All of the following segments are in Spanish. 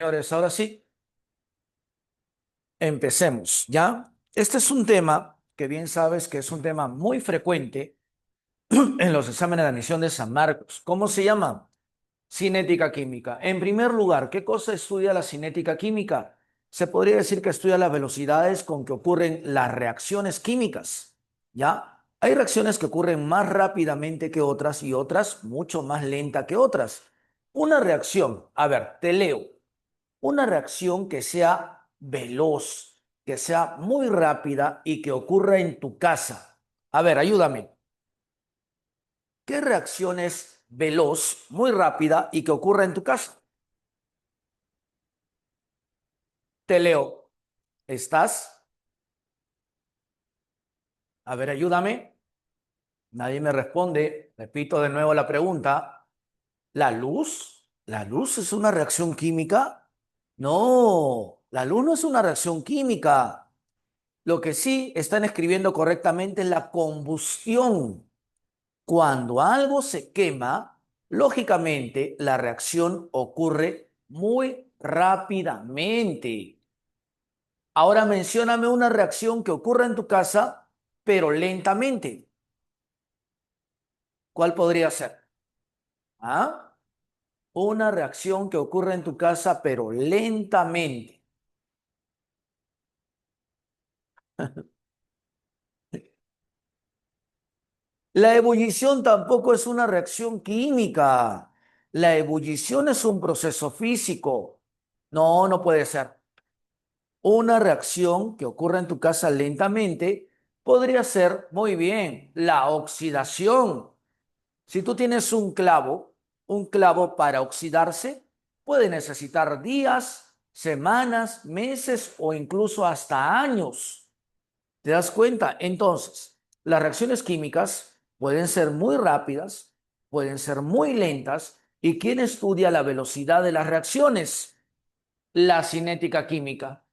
Señores, ahora sí, empecemos, ¿ya? Este es un tema que bien sabes que es un tema muy frecuente en los exámenes de admisión de San Marcos. ¿Cómo se llama? Cinética química. En primer lugar, ¿qué cosa estudia la cinética química? Se podría decir que estudia las velocidades con que ocurren las reacciones químicas, ¿ya? Hay reacciones que ocurren más rápidamente que otras y otras mucho más lenta que otras. Una reacción, a ver, te leo. Una reacción que sea veloz, que sea muy rápida y que ocurra en tu casa. A ver, ayúdame. ¿Qué reacción es veloz, muy rápida y que ocurra en tu casa? Te leo. ¿Estás? A ver, ayúdame. Nadie me responde. Repito de nuevo la pregunta. ¿La luz? ¿La luz es una reacción química? No, la luz no es una reacción química. Lo que sí están escribiendo correctamente es la combustión. Cuando algo se quema, lógicamente la reacción ocurre muy rápidamente. Ahora mencióname una reacción que ocurra en tu casa, pero lentamente. ¿Cuál podría ser? ¿Ah? Una reacción que ocurra en tu casa, pero lentamente. La ebullición tampoco es una reacción química. La ebullición es un proceso físico. No, no puede ser. Una reacción que ocurre en tu casa lentamente podría ser, muy bien, la oxidación. Si tú tienes un clavo para oxidarse puede necesitar días, semanas, meses o incluso hasta años. ¿Te das cuenta? Entonces, las reacciones químicas pueden ser muy rápidas, pueden ser muy lentas. ¿Y quién estudia la velocidad de las reacciones? La cinética química.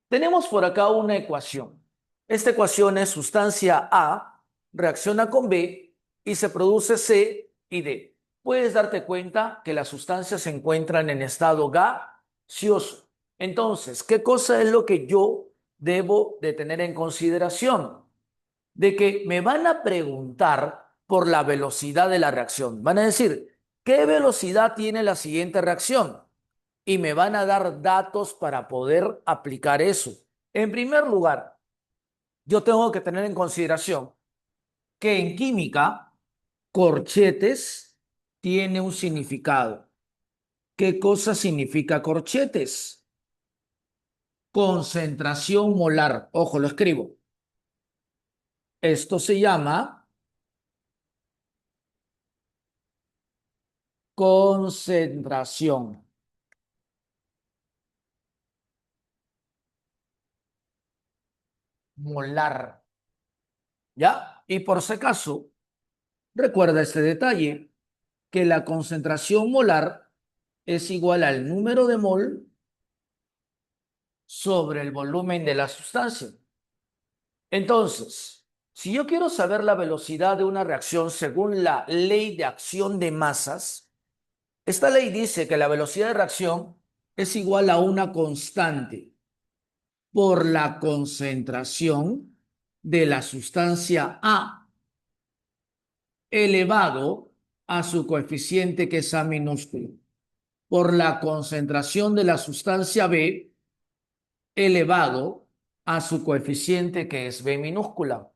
Tenemos por acá una ecuación. Esta ecuación es sustancia A reacciona con B y se produce C y D. Puedes darte cuenta que las sustancias se encuentran en estado gaseoso. Entonces, ¿qué cosa es lo que yo debo de tener en consideración? De que me van a preguntar por la velocidad de la reacción. Van a decir, ¿qué velocidad tiene la siguiente reacción? Y me van a dar datos para poder aplicar eso. En primer lugar, yo tengo que tener en consideración que en química, corchetes tiene un significado. ¿Qué cosa significa corchetes? Concentración molar. Ojo, lo escribo. Esto se llama concentración molar. ¿Ya? Y por si acaso, recuerda este detalle, que la concentración molar es igual al número de mol sobre el volumen de la sustancia. Entonces, si yo quiero saber la velocidad de una reacción según la ley de acción de masas, esta ley dice que la velocidad de reacción es igual a una constante por la concentración de la sustancia A elevado a su coeficiente que es A minúsculo, por la concentración de la sustancia B elevado a su coeficiente que es B minúscula.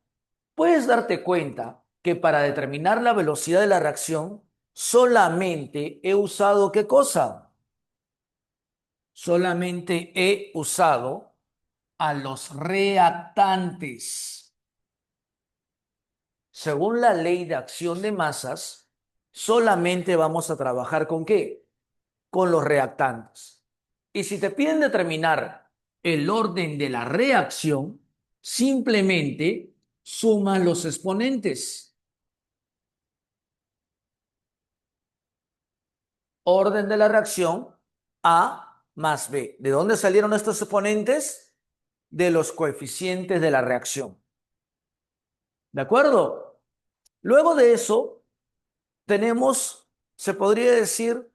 Puedes darte cuenta que para determinar la velocidad de la reacción solamente he usado ¿qué cosa? Solamente he usado a los reactantes. Según la ley de acción de masas, solamente vamos a trabajar ¿con qué? Con los reactantes. Y si te piden determinar el orden de la reacción, simplemente suman los exponentes. Orden de la reacción A más B. ¿De dónde salieron estos exponentes? De los coeficientes de la reacción. ¿De acuerdo? Luego de eso, tenemos, se podría decir,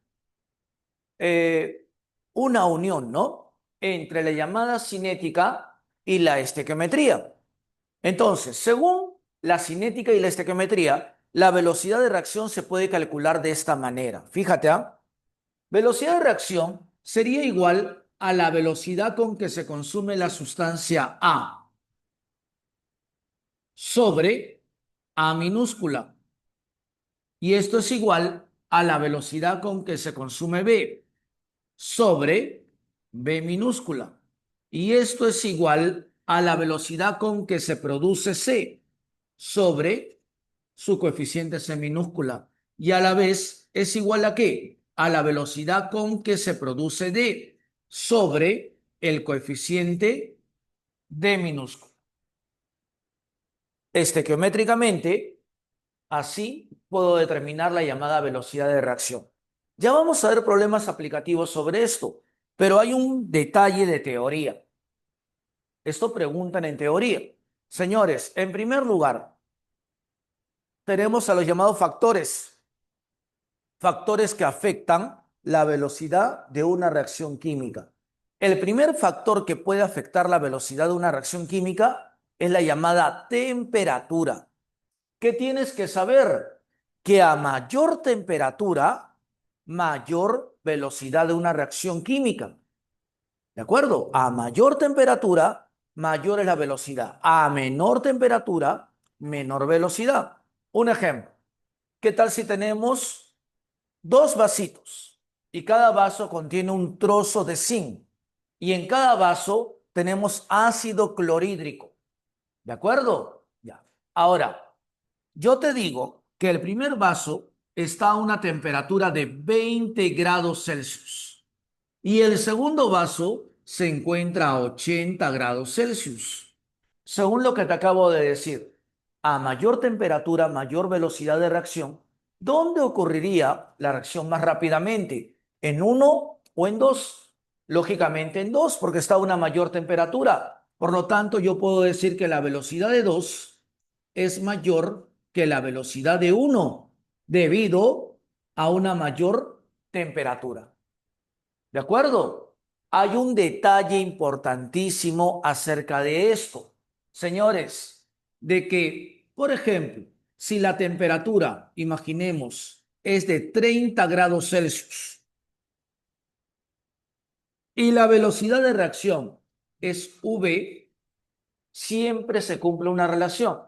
una unión, ¿no? Entre la llamada cinética y la estequiometría. Entonces, según la cinética y la estequiometría, la velocidad de reacción se puede calcular de esta manera. Fíjate, ¿ah? Velocidad de reacción sería igual a la velocidad con que se consume la sustancia A sobre A minúscula. Y esto es igual a la velocidad con que se consume B sobre B minúscula. Y esto es igual a la velocidad con que se produce C sobre su coeficiente C minúscula. Y a la vez es igual a ¿qué? A la velocidad con que se produce D sobre el coeficiente D minúscula. Estequiométricamente, así puedo determinar la llamada velocidad de reacción. Ya vamos a ver problemas aplicativos sobre esto, pero hay un detalle de teoría. Esto preguntan en teoría. Señores, en primer lugar, tenemos a los llamados factores, factores que afectan la velocidad de una reacción química. El primer factor que puede afectar la velocidad de una reacción química es la llamada temperatura. ¿Qué tienes que saber? Que a mayor temperatura, mayor velocidad de una reacción química. ¿De acuerdo? A mayor temperatura, mayor es la velocidad. A menor temperatura, menor velocidad. Un ejemplo. ¿Qué tal si tenemos dos vasitos y cada vaso contiene un trozo de zinc y en cada vaso tenemos ácido clorhídrico? ¿De acuerdo? Ya. Ahora, yo te digo que el primer vaso está a una temperatura de 20 grados Celsius y el segundo vaso se encuentra a 80 grados Celsius. Según lo que te acabo de decir, a mayor temperatura, mayor velocidad de reacción, ¿dónde ocurriría la reacción más rápidamente? ¿En uno o en dos? Lógicamente en dos, porque está a una mayor temperatura. Por lo tanto, yo puedo decir que la velocidad de dos es mayor que la velocidad de uno, debido a una mayor temperatura. ¿De acuerdo? Hay un detalle importantísimo acerca de esto, señores, de que, por ejemplo, si la temperatura, imaginemos, es de 30 grados Celsius y la velocidad de reacción es V, siempre se cumple una relación.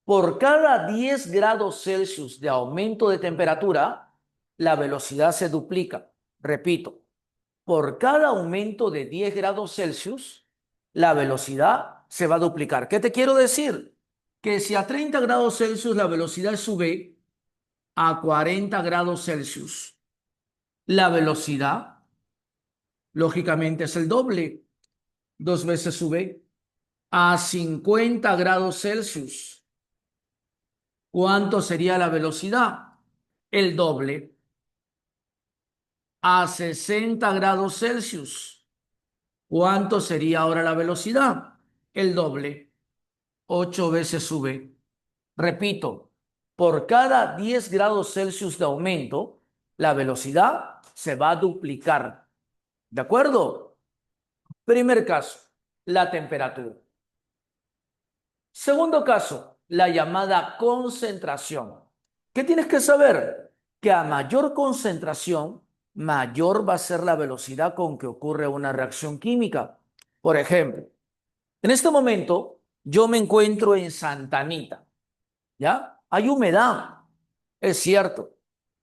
Por cada 10 grados Celsius de aumento de temperatura, la velocidad se duplica. Repito, por cada aumento de 10 grados Celsius, la velocidad se va a duplicar. ¿Qué te quiero decir? Que si a 30 grados Celsius la velocidad sube a 40 grados Celsius, la velocidad, lógicamente, es el doble. Dos veces sube a 50 grados Celsius. ¿Cuánto sería la velocidad? El doble. A 60 grados Celsius. ¿Cuánto sería ahora la velocidad? El doble. 8 veces sube. Repito, por cada 10 grados Celsius de aumento, la velocidad se va a duplicar. ¿De acuerdo? Primer caso, la temperatura. Segundo caso, la llamada concentración. ¿Qué tienes que saber? Que a mayor concentración, mayor va a ser la velocidad con que ocurre una reacción química. Por ejemplo, en este momento yo me encuentro en Santa Anita, ¿ya? Hay humedad, es cierto,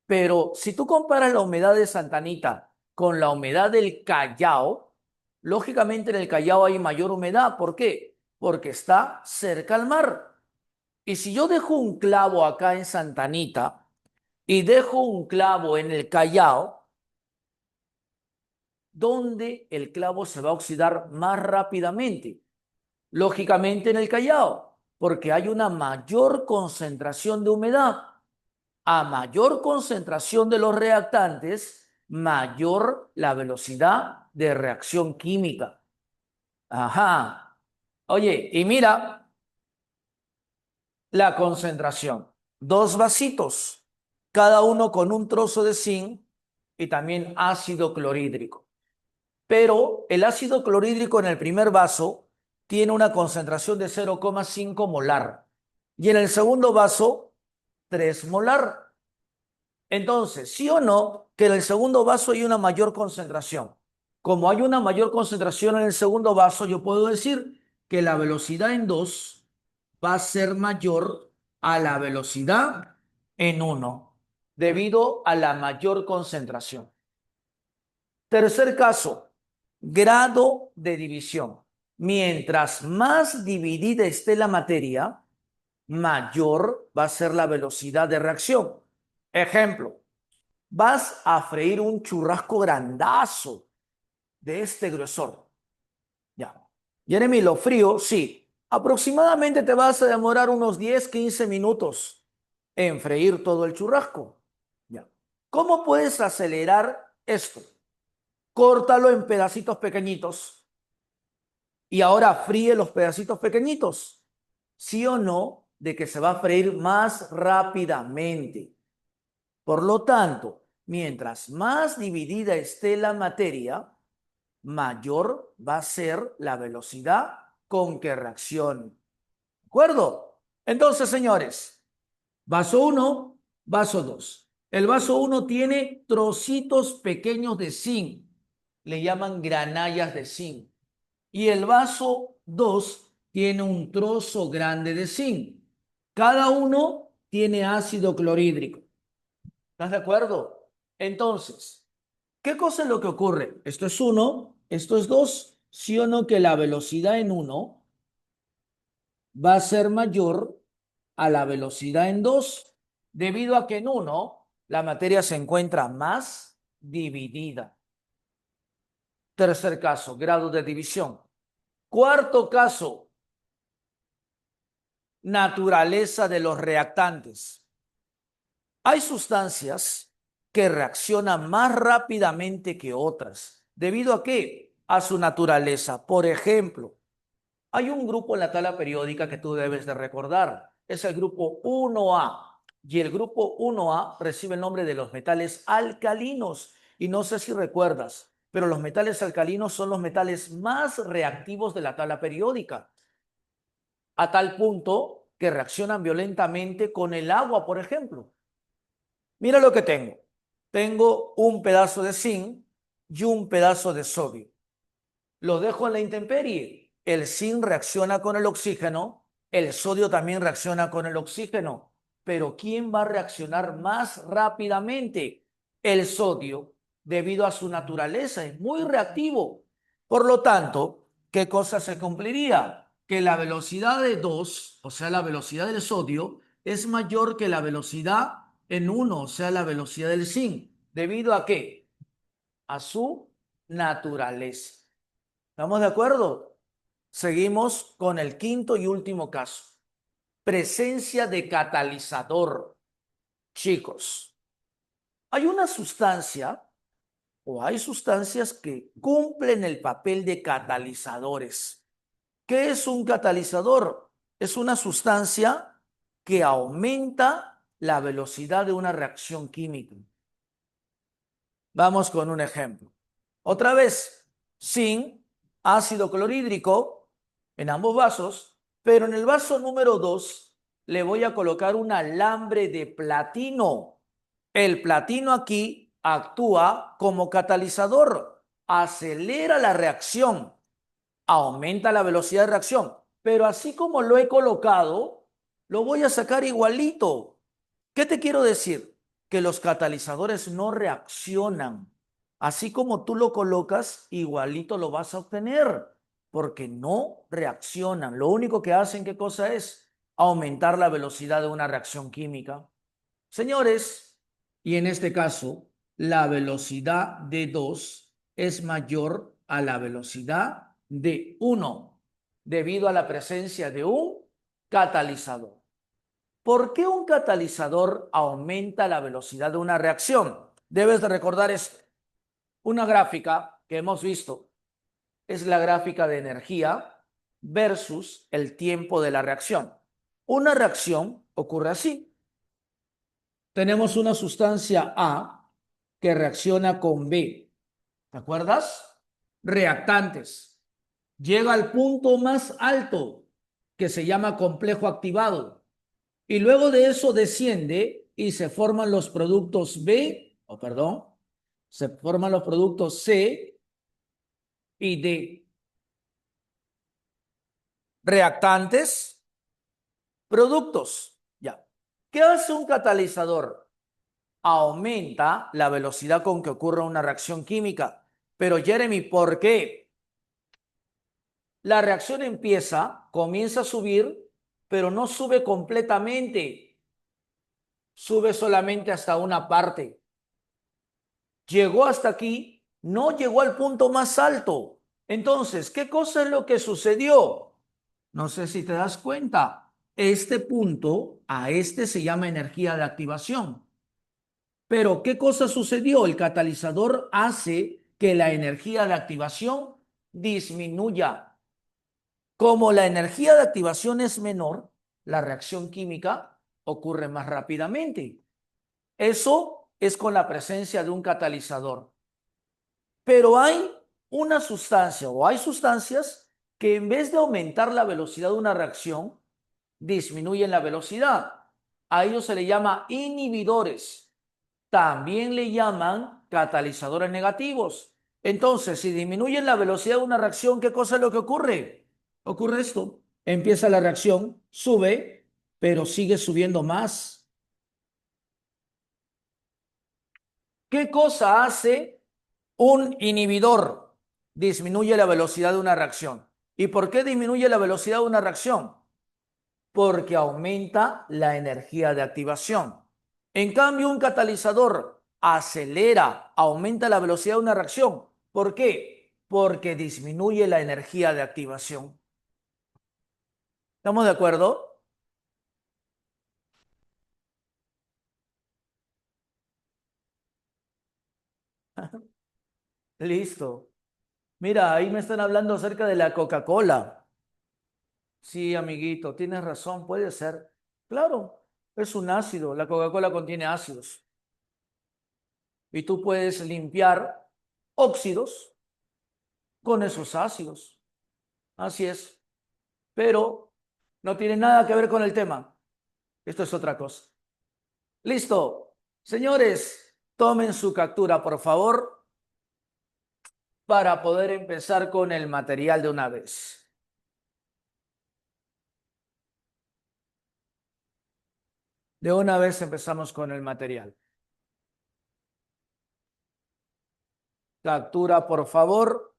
pero si tú comparas la humedad de Santa Anita con la humedad del Callao, lógicamente en el Callao hay mayor humedad. ¿Por qué? Porque está cerca al mar. Y si yo dejo un clavo acá en Santa Anita y dejo un clavo en el Callao, ¿dónde el clavo se va a oxidar más rápidamente? Lógicamente en el Callao, porque hay una mayor concentración de humedad. A mayor concentración de los reactantes, mayor la velocidad de reacción química. Ajá. Oye, y mira la concentración. Dos vasitos, cada uno con un trozo de zinc y también ácido clorhídrico. pero el ácido clorhídrico en el primer vaso tiene una concentración de 0,5 molar y en el segundo vaso 3 molar. Entonces, sí o no, que en el segundo vaso hay una mayor concentración. Como hay una mayor concentración en el segundo vaso, yo puedo decir que la velocidad en 2 va a ser mayor a la velocidad en 1, debido a la mayor concentración. Tercer caso, grado de división. Mientras más dividida esté la materia, mayor va a ser la velocidad de reacción. Ejemplo, vas a freír un churrasco grandazo de este gruesor. Ya. Jeremy, lo frío, sí. Aproximadamente te vas a demorar unos 10, 15 minutos en freír todo el churrasco. Ya. ¿Cómo puedes acelerar esto? Córtalo en pedacitos pequeñitos y ahora fríe los pedacitos pequeñitos. ¿Sí o no? De que se va a freír más rápidamente. Por lo tanto, mientras más dividida esté la materia, mayor va a ser la velocidad con que reaccione. ¿De acuerdo? Entonces, señores, vaso 1, vaso 2. El vaso 1 tiene trocitos pequeños de zinc. Le llaman granallas de zinc. Y el vaso 2 tiene un trozo grande de zinc. Cada uno tiene ácido clorhídrico. ¿Estás de acuerdo? Entonces, ¿qué cosa es lo que ocurre? Esto es 1, esto es 2. ¿Sí o no que la velocidad en 1 va a ser mayor a la velocidad en 2, debido a que en 1 la materia se encuentra más dividida? Tercer caso, grado de división. Cuarto caso, naturaleza de los reactantes. Hay sustancias que reaccionan más rápidamente que otras. ¿Debido a qué? A su naturaleza. Por ejemplo, hay un grupo en la tabla periódica que tú debes de recordar. Es el grupo 1A. Y el grupo 1A recibe el nombre de los metales alcalinos. Y no sé si recuerdas, pero los metales alcalinos son los metales más reactivos de la tabla periódica, a tal punto que reaccionan violentamente con el agua, por ejemplo. Mira lo que tengo. Tengo un pedazo de zinc y un pedazo de sodio. Lo dejo en la intemperie. El zinc reacciona con el oxígeno, el sodio también reacciona con el oxígeno. Pero ¿quién va a reaccionar más rápidamente? El sodio, debido a su naturaleza, es muy reactivo. Por lo tanto, ¿qué cosa se cumpliría? Que la velocidad de 2, o sea, la velocidad del sodio, es mayor que la velocidad en 1, o sea, la velocidad del zinc. ¿Debido a qué? A su naturaleza. ¿Estamos de acuerdo? Seguimos con el quinto y último caso. Presencia de catalizador. Chicos, hay una sustancia o hay sustancias que cumplen el papel de catalizadores. ¿Qué es un catalizador? Es una sustancia que aumenta la velocidad de una reacción química. Vamos con un ejemplo. Otra vez, zinc, ácido clorhídrico en ambos vasos, pero en el vaso número 2 le voy a colocar un alambre de platino. El platino aquí actúa como catalizador, acelera la reacción, aumenta la velocidad de reacción, pero así como lo he colocado, lo voy a sacar igualito. ¿Qué te quiero decir? Que los catalizadores no reaccionan. Así como tú lo colocas, igualito lo vas a obtener, porque no reaccionan. Lo único que hacen, ¿qué cosa es? Aumentar la velocidad de una reacción química. Señores, y en este caso, la velocidad de 2 es mayor a la velocidad de 1, debido a la presencia de un catalizador. ¿Por qué un catalizador aumenta la velocidad de una reacción? Debes de recordar esto. Una gráfica que hemos visto es la gráfica de energía versus el tiempo de la reacción. Una reacción ocurre así. Tenemos una sustancia A que reacciona con B. ¿Te acuerdas? reactantes. Llega al punto más alto, que se llama complejo activado. Y luego de eso desciende y se forman los productos B, o perdón, se forman los productos C y D. Reactantes, productos. Ya. ¿Qué hace un catalizador? Aumenta la velocidad con que ocurre una reacción química. Pero Jeremy, ¿por qué? La reacción comienza a subir, pero no sube completamente, sube solamente hasta una parte. Llegó hasta aquí, no llegó al punto más alto. Entonces, ¿qué cosa es lo que sucedió? No sé si te das cuenta. Este punto, a este se llama energía de activación. Pero, ¿qué cosa sucedió? El catalizador hace que la energía de activación disminuya. Como la energía de activación es menor, la reacción química ocurre más rápidamente. Eso es con la presencia de un catalizador. Pero hay una sustancia o hay sustancias que en vez de aumentar la velocidad de una reacción, disminuyen la velocidad. A ellos se le llama inhibidores. También le llaman catalizadores negativos. Entonces, si disminuyen la velocidad de una reacción, ¿qué cosa es lo que ocurre? Ocurre esto. Empieza la reacción, sube, pero sigue subiendo más. ¿Qué cosa hace un inhibidor? Disminuye la velocidad de una reacción. ¿Y por qué disminuye la velocidad de una reacción? Porque aumenta la energía de activación. En cambio, un catalizador acelera, aumenta la velocidad de una reacción. ¿Por qué? Porque disminuye la energía de activación. ¿Estamos de acuerdo? Listo. Mira, ahí me están hablando acerca de la Coca-Cola. Sí, amiguito, tienes razón, puede ser. Claro, es un ácido. La Coca-Cola contiene ácidos. Y tú puedes limpiar óxidos con esos ácidos. Así es. Pero no tiene nada que ver con el tema. Esto es otra cosa. Listo. Señores, tomen su captura, por favor, para poder empezar con el material de una vez. De una vez empezamos con el material. Captura, por favor.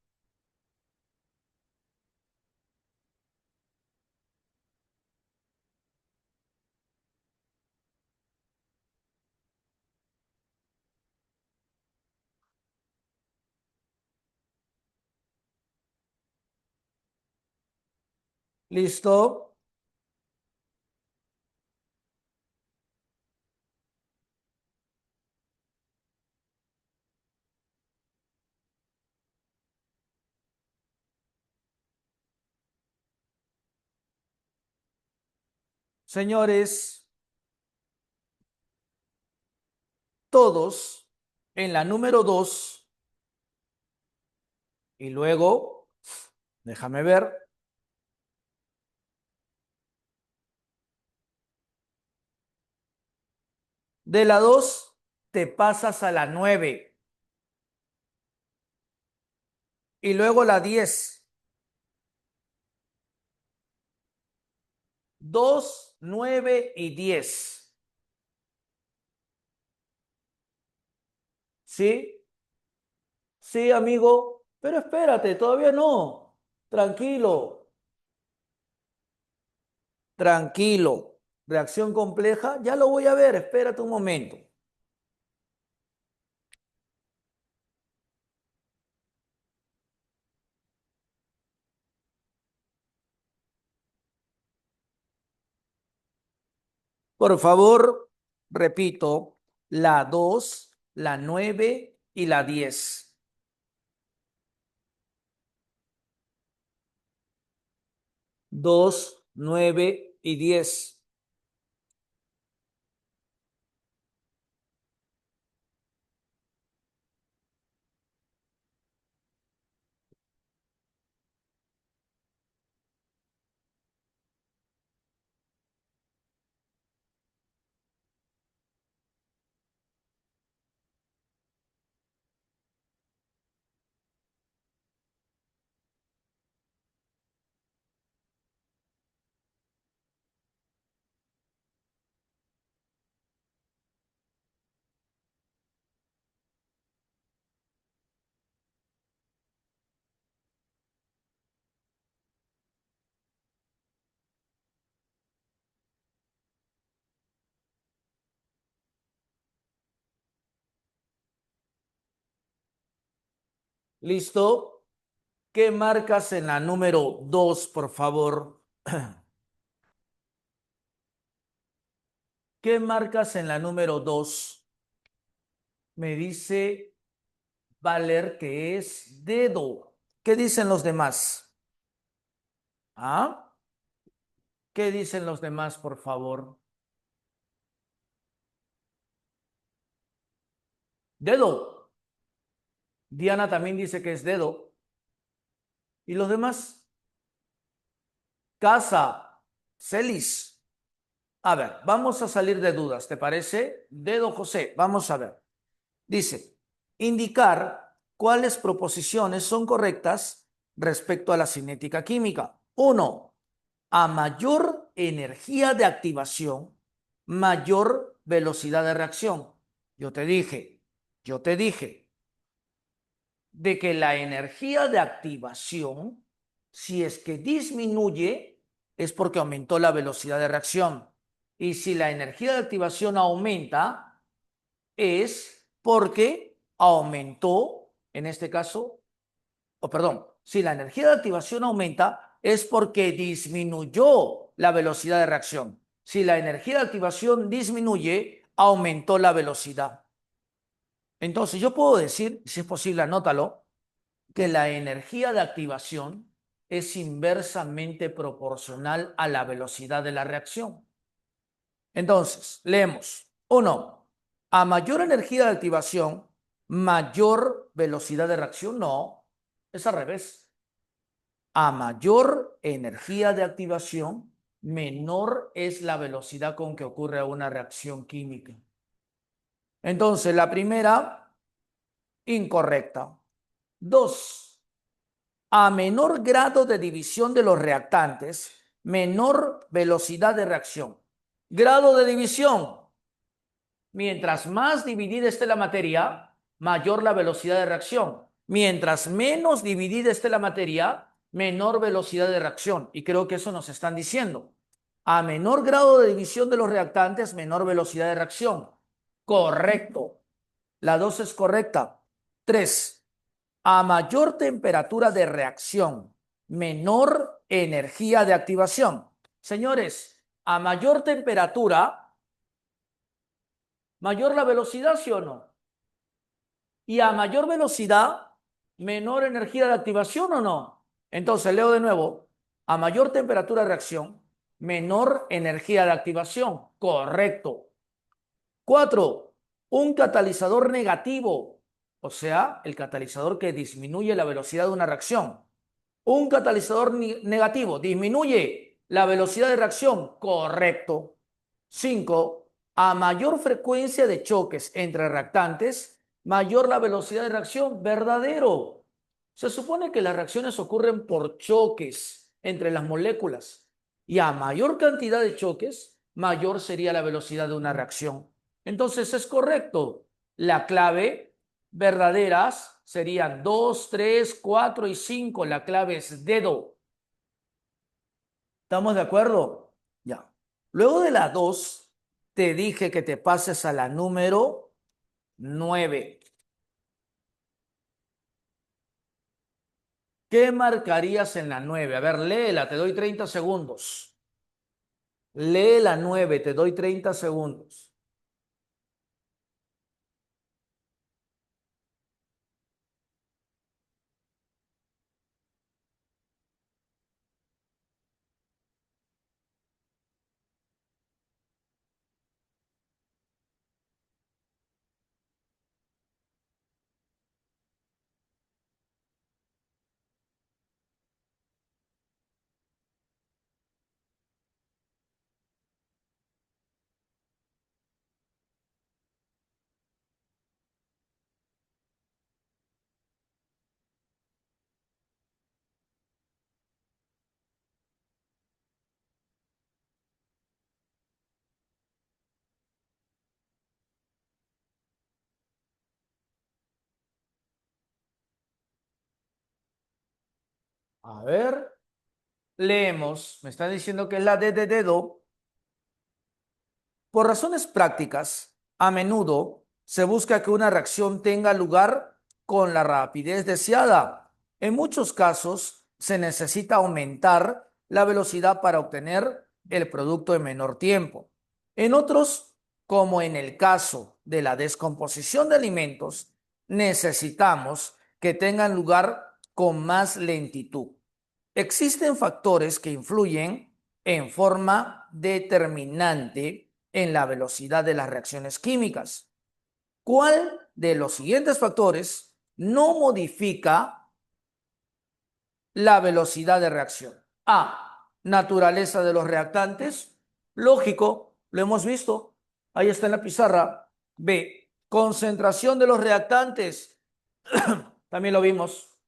Listo. Señores, todos en la número 2 y luego, déjame ver, de la 2 te pasas a la 9 y luego la 10. 2, 9 y 10. ¿Sí? Sí, amigo, pero espérate, todavía no. Tranquilo, tranquilo. Reacción compleja, ya lo voy a ver, espérate un momento. Por favor, repito, la 2, la 9 y la 10. 2, 9 y 10. ¿Listo? ¿Qué marcas en la número 2, por favor? ¿Qué marcas en la número 2? Me dice Valer que es dedo. ¿Qué dicen los demás? ¿Ah? ¿Qué dicen los demás, por favor? Dedo. Diana también dice que es dedo. ¿Y los demás? Casa. Celis. A ver, vamos a salir de dudas, ¿te parece? Dedo José, vamos a ver. Dice, indicar cuáles proposiciones son correctas respecto a la cinética química. Uno, a mayor energía de activación, mayor velocidad de reacción. Yo te dije, yo te dije de que la energía de activación, si es que disminuye, es porque aumentó la velocidad de reacción. Y si la energía de activación aumenta, es porque aumentó, en este caso, o perdón, si la energía de activación aumenta, es porque disminuyó la velocidad de reacción. Si la energía de activación disminuye, aumentó la velocidad. Entonces, yo puedo decir, si es posible, anótalo, que la energía de activación es inversamente proporcional a la velocidad de la reacción. Entonces, leemos. Uno, a mayor energía de activación, mayor velocidad de reacción. No, es al revés. A mayor energía de activación, menor es la velocidad con que ocurre una reacción química. Entonces, la primera, incorrecta. Dos, a menor grado de división de los reactantes, menor velocidad de reacción. Grado de división. Mientras más dividida esté la materia, mayor la velocidad de reacción. Mientras menos dividida esté la materia, menor velocidad de reacción. Y creo que eso nos están diciendo. A menor grado de división de los reactantes, menor velocidad de reacción. Correcto. La 2 es correcta. 3. A mayor temperatura de reacción, menor energía de activación. Señores, a mayor temperatura, mayor la velocidad, ¿sí o no? Y a mayor velocidad, menor energía de activación, ¿o no? Entonces, leo de nuevo. A mayor temperatura de reacción, menor energía de activación. Correcto. 4. Un catalizador negativo, o sea, el catalizador que disminuye la velocidad de una reacción. Un catalizador negativo disminuye la velocidad de reacción. Correcto. 5. A mayor frecuencia de choques entre reactantes, mayor la velocidad de reacción. Verdadero. Se supone que las reacciones ocurren por choques entre las moléculas y a mayor cantidad de choques, mayor sería la velocidad de una reacción. Entonces es correcto. La clave verdaderas serían 2, 3, 4 y 5. La clave es dedo. ¿Estamos de acuerdo? Ya. Luego de la 2, te dije que te pases a la número 9. ¿Qué marcarías en la 9? A ver, léela, te doy 30 segundos. Lee la 9, te doy 30 segundos. A ver, leemos. Me está diciendo que es la D de dedo. Por razones prácticas, a menudo se busca que una reacción tenga lugar con la rapidez deseada. En muchos casos se necesita aumentar la velocidad para obtener el producto en menor tiempo. En otros, como en el caso de la descomposición de alimentos, necesitamos que tengan lugar con más lentitud. Existen factores que influyen en forma determinante en la velocidad de las reacciones químicas. ¿Cuál de los siguientes factores no modifica la velocidad de reacción? A. Naturaleza de los reactantes. Lógico, lo hemos visto. Ahí está en la pizarra. B. Concentración de los reactantes. También lo vimos.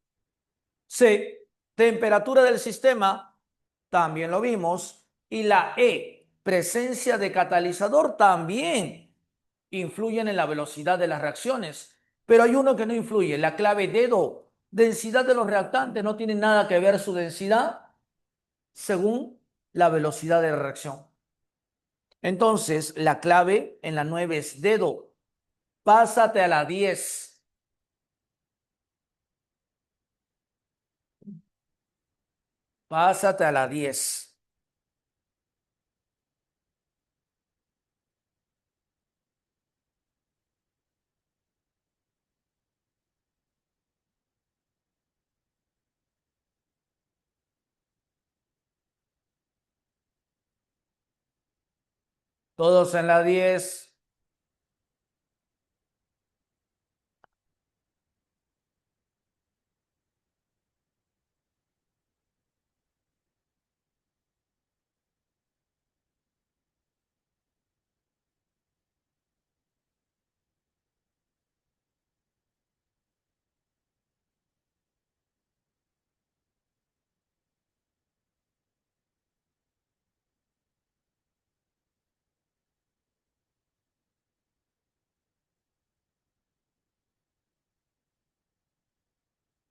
C. Temperatura del sistema. También lo vimos. Y la E. Presencia de catalizador. También influyen en la velocidad de las reacciones. Pero hay uno que no influye, la clave dedo. Densidad de los reactantes, no tiene nada que ver su densidad según la velocidad de la reacción. Entonces, la clave en la 9 es dedo. Pásate a la 10. Pásate a la 10. Todos en la 10.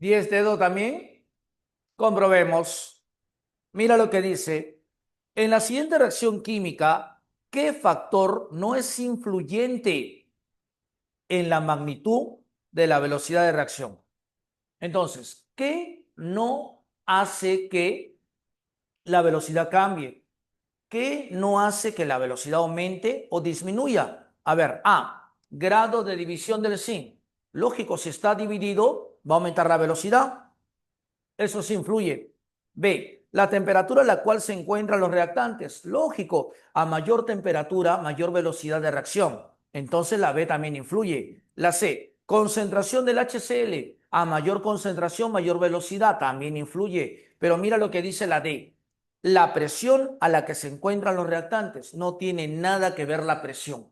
¿10 dedo también? Comprobemos. Mira lo que dice. En la siguiente reacción química, ¿qué factor no es influyente en la magnitud de la velocidad de reacción? Entonces, ¿qué no hace que la velocidad cambie? ¿Qué no hace que la velocidad aumente o disminuya? A ver, A, grado de división del zinc. Lógico, si está dividido, va a aumentar la velocidad. Eso sí influye. B, la temperatura a la cual se encuentran los reactantes. Lógico, a mayor temperatura, mayor velocidad de reacción. Entonces la B también influye. La C, concentración del HCl. A mayor concentración, mayor velocidad también influye. Pero mira lo que dice la D. La presión a la que se encuentran los reactantes. No tiene nada que ver la presión.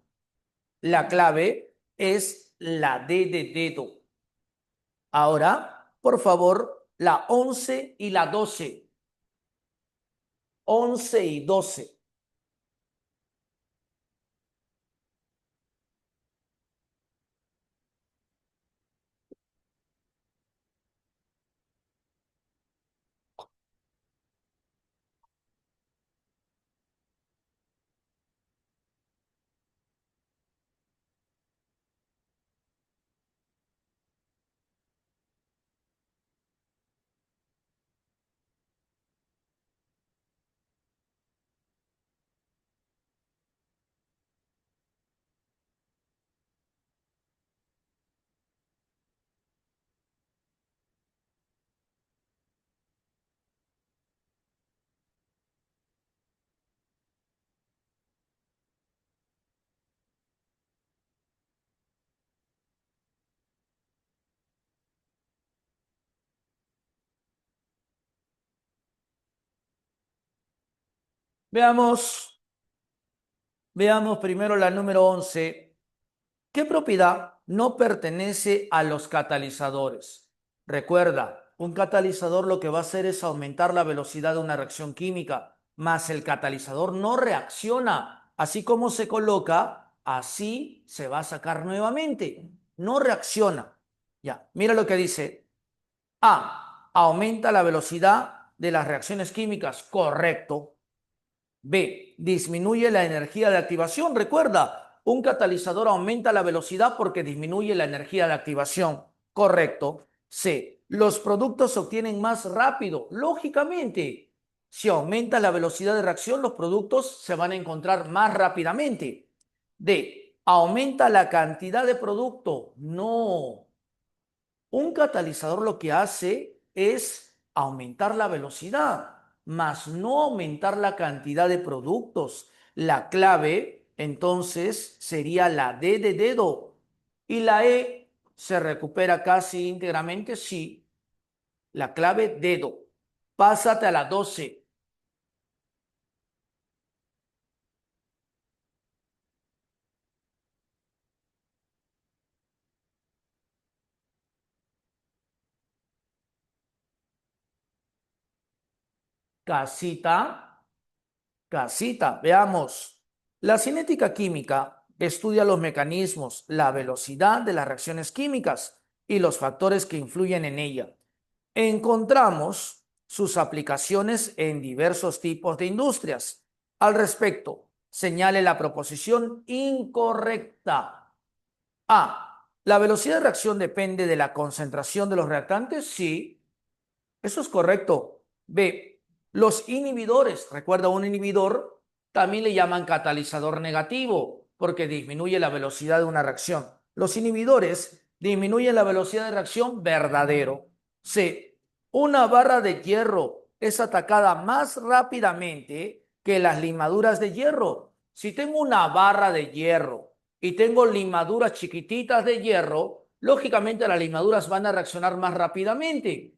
La clave es la D de dedo. Ahora, por favor, la 11 y la 12. 11 y 12. Veamos, veamos primero la número 11. ¿Qué propiedad no pertenece a los catalizadores? Recuerda, un catalizador lo que va a hacer es aumentar la velocidad de una reacción química, mas el catalizador no reacciona. Así como se coloca, así se va a sacar nuevamente. No reacciona. Ya, mira lo que dice. A. Aumenta la velocidad de las reacciones químicas. Correcto. B. Disminuye la energía de activación. Recuerda, un catalizador aumenta la velocidad porque disminuye la energía de activación. Correcto. C. Los productos se obtienen más rápido. Lógicamente, si aumenta la velocidad de reacción, los productos se van a encontrar más rápidamente. D. Aumenta la cantidad de producto. No. Un catalizador lo que hace es aumentar la velocidad, mas no aumentar la cantidad de productos. La clave, entonces, sería la D de dedo. Y la E se recupera casi íntegramente si la clave dedo. Pásate a la 12. Casita, casita. Veamos. La cinética química estudia los mecanismos, la velocidad de las reacciones químicas y los factores que influyen en ella. Encontramos sus aplicaciones en diversos tipos de industrias. Al respecto, señale la proposición incorrecta. A. ¿La velocidad de reacción depende de la concentración de los reactantes? Sí, eso es correcto. B. Los inhibidores. Recuerda, un inhibidor también le llaman catalizador negativo porque disminuye la velocidad de una reacción. Los inhibidores disminuyen la velocidad de reacción verdadero. C. Una barra de hierro es atacada más rápidamente que las limaduras de hierro. Si tengo una barra de hierro y tengo limaduras chiquititas de hierro, lógicamente las limaduras van a reaccionar más rápidamente.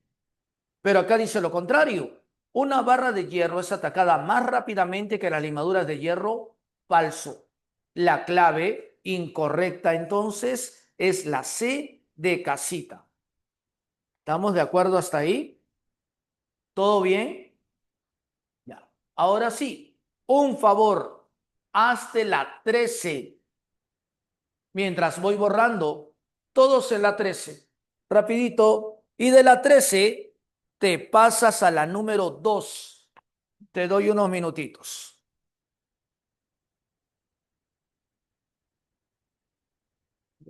Pero acá dice lo contrario. Una barra de hierro es atacada más rápidamente que las limaduras de hierro. Falso. La clave incorrecta entonces es la C de casita. ¿Estamos de acuerdo hasta ahí? ¿Todo bien? Ya. Ahora sí, un favor. Hazte la 13 mientras voy borrando todos en la 13. Rapidito. Y de la 13 te pasas a la número 2. Te doy unos minutitos.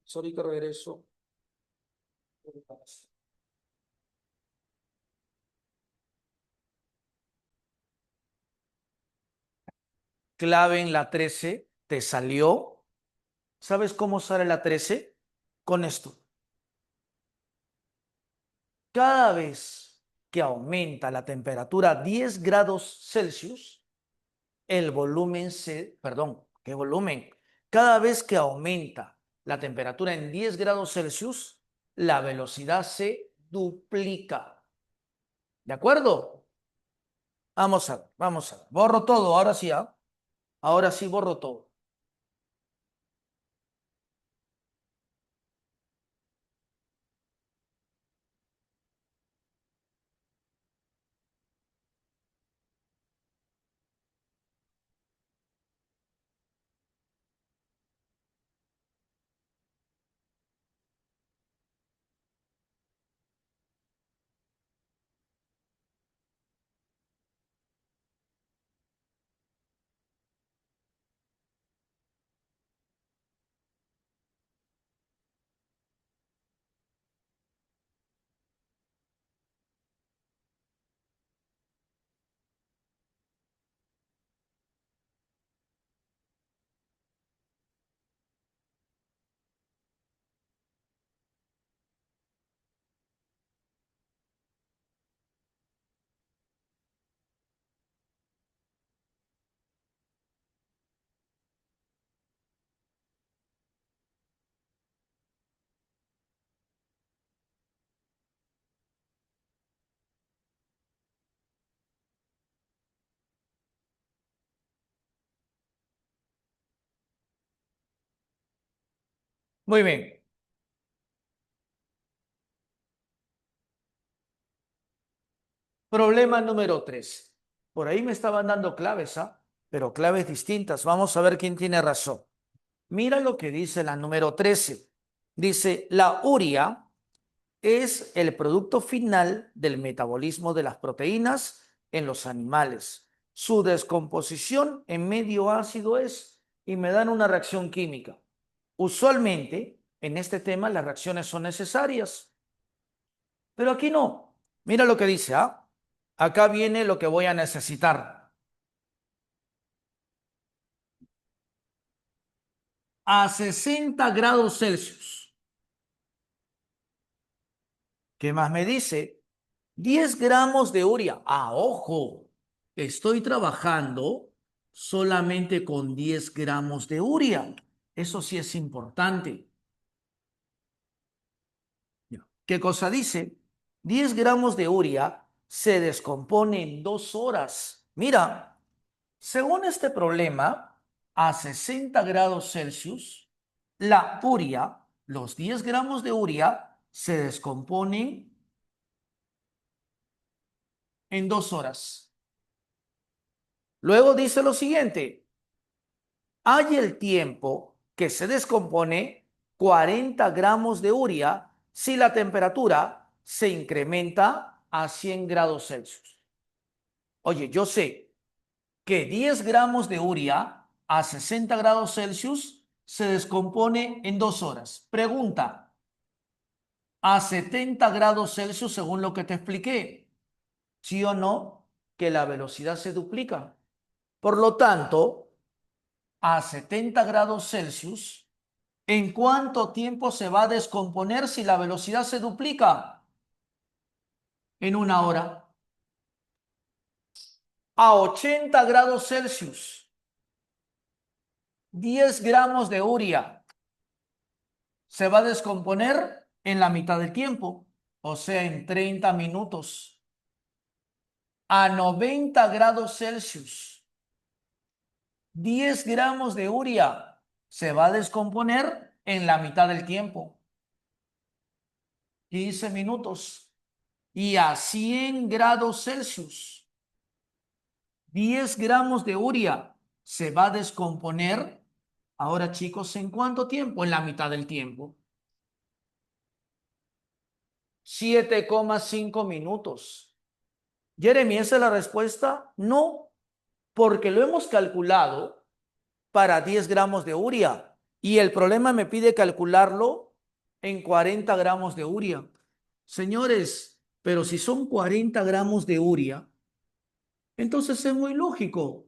Sorry que regreso. Clave en la 13. Te salió. ¿Sabes cómo sale la 13? Con esto. Cada vez que aumenta la temperatura 10 grados Celsius, el volumen se, perdón, ¿qué volumen? Cada vez que aumenta la temperatura en 10 grados Celsius, la velocidad se duplica. ¿De acuerdo? Vamos a ver, vamos a ver. Borro todo, ahora sí, ¿ah? Ahora sí borro todo. Muy bien. Problema número 3. Por ahí me estaban dando claves, ¿ah? Pero claves distintas. Vamos a ver quién tiene razón. Mira lo que dice la número 13. Dice, la urea es el producto final del metabolismo de las proteínas en los animales. Su descomposición en medio ácido es, y me dan una reacción química. Usualmente, en este tema, las reacciones son necesarias. Pero aquí no. Mira lo que dice, ¿ah? Acá viene lo que voy a necesitar. A 60 grados Celsius. ¿Qué más me dice? 10 gramos de urea. Ah, ojo, estoy trabajando solamente con 10 gramos de urea. Eso sí es importante. Ya. ¿Qué cosa dice? 10 gramos de urea se descompone en 2 horas. Mira, según este problema, a 60 grados Celsius, la urea, los 10 gramos de urea, se descomponen en 2 horas. Luego dice lo siguiente, hay el tiempo que se descompone 40 gramos de urea si la temperatura se incrementa a 100 grados Celsius. Oye, yo sé que 10 gramos de urea a 60 grados Celsius se descompone en 2 horas. Pregunta, a 70 grados Celsius según lo que te expliqué, ¿sí o no? Que la velocidad se duplica. Por lo tanto, a 70 grados Celsius, ¿en cuánto tiempo se va a descomponer si la velocidad se duplica? En 1 hora. A 80 grados Celsius, 10 gramos de urea se va a descomponer en la mitad del tiempo, o sea, en 30 minutos. A 90 grados Celsius, 10 gramos de urea se va a descomponer en la mitad del tiempo, 15 minutos. Y a 100 grados Celsius, 10 gramos de urea se va a descomponer. Ahora, chicos, ¿en cuánto tiempo? En la mitad del tiempo. 7,5 minutos. Jeremy, ¿esa es la respuesta? No, porque lo hemos calculado para 10 gramos de urea y el problema me pide calcularlo en 40 gramos de urea. Señores, pero si son 40 gramos de urea, entonces es muy lógico,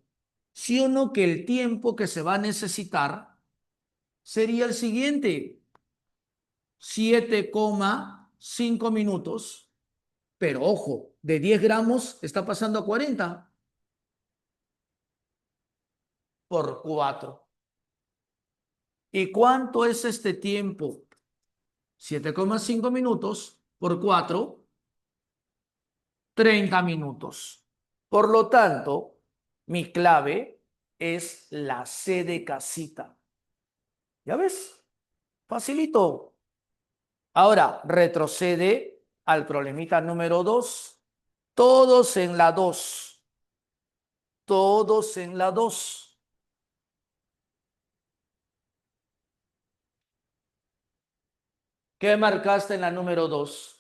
sí o no, que el tiempo que se va a necesitar sería el siguiente, 7,5 minutos, pero ojo, de 10 gramos está pasando a 40 por 4. ¿Y cuánto es este tiempo? 7,5 minutos por 4, 30 minutos. Por lo tanto, mi clave es la C de casita. ¿Ya ves? Facilito. Ahora, retrocede al problemita número 2. Todos en la 2. Todos en la 2. ¿Qué marcaste en la número 2?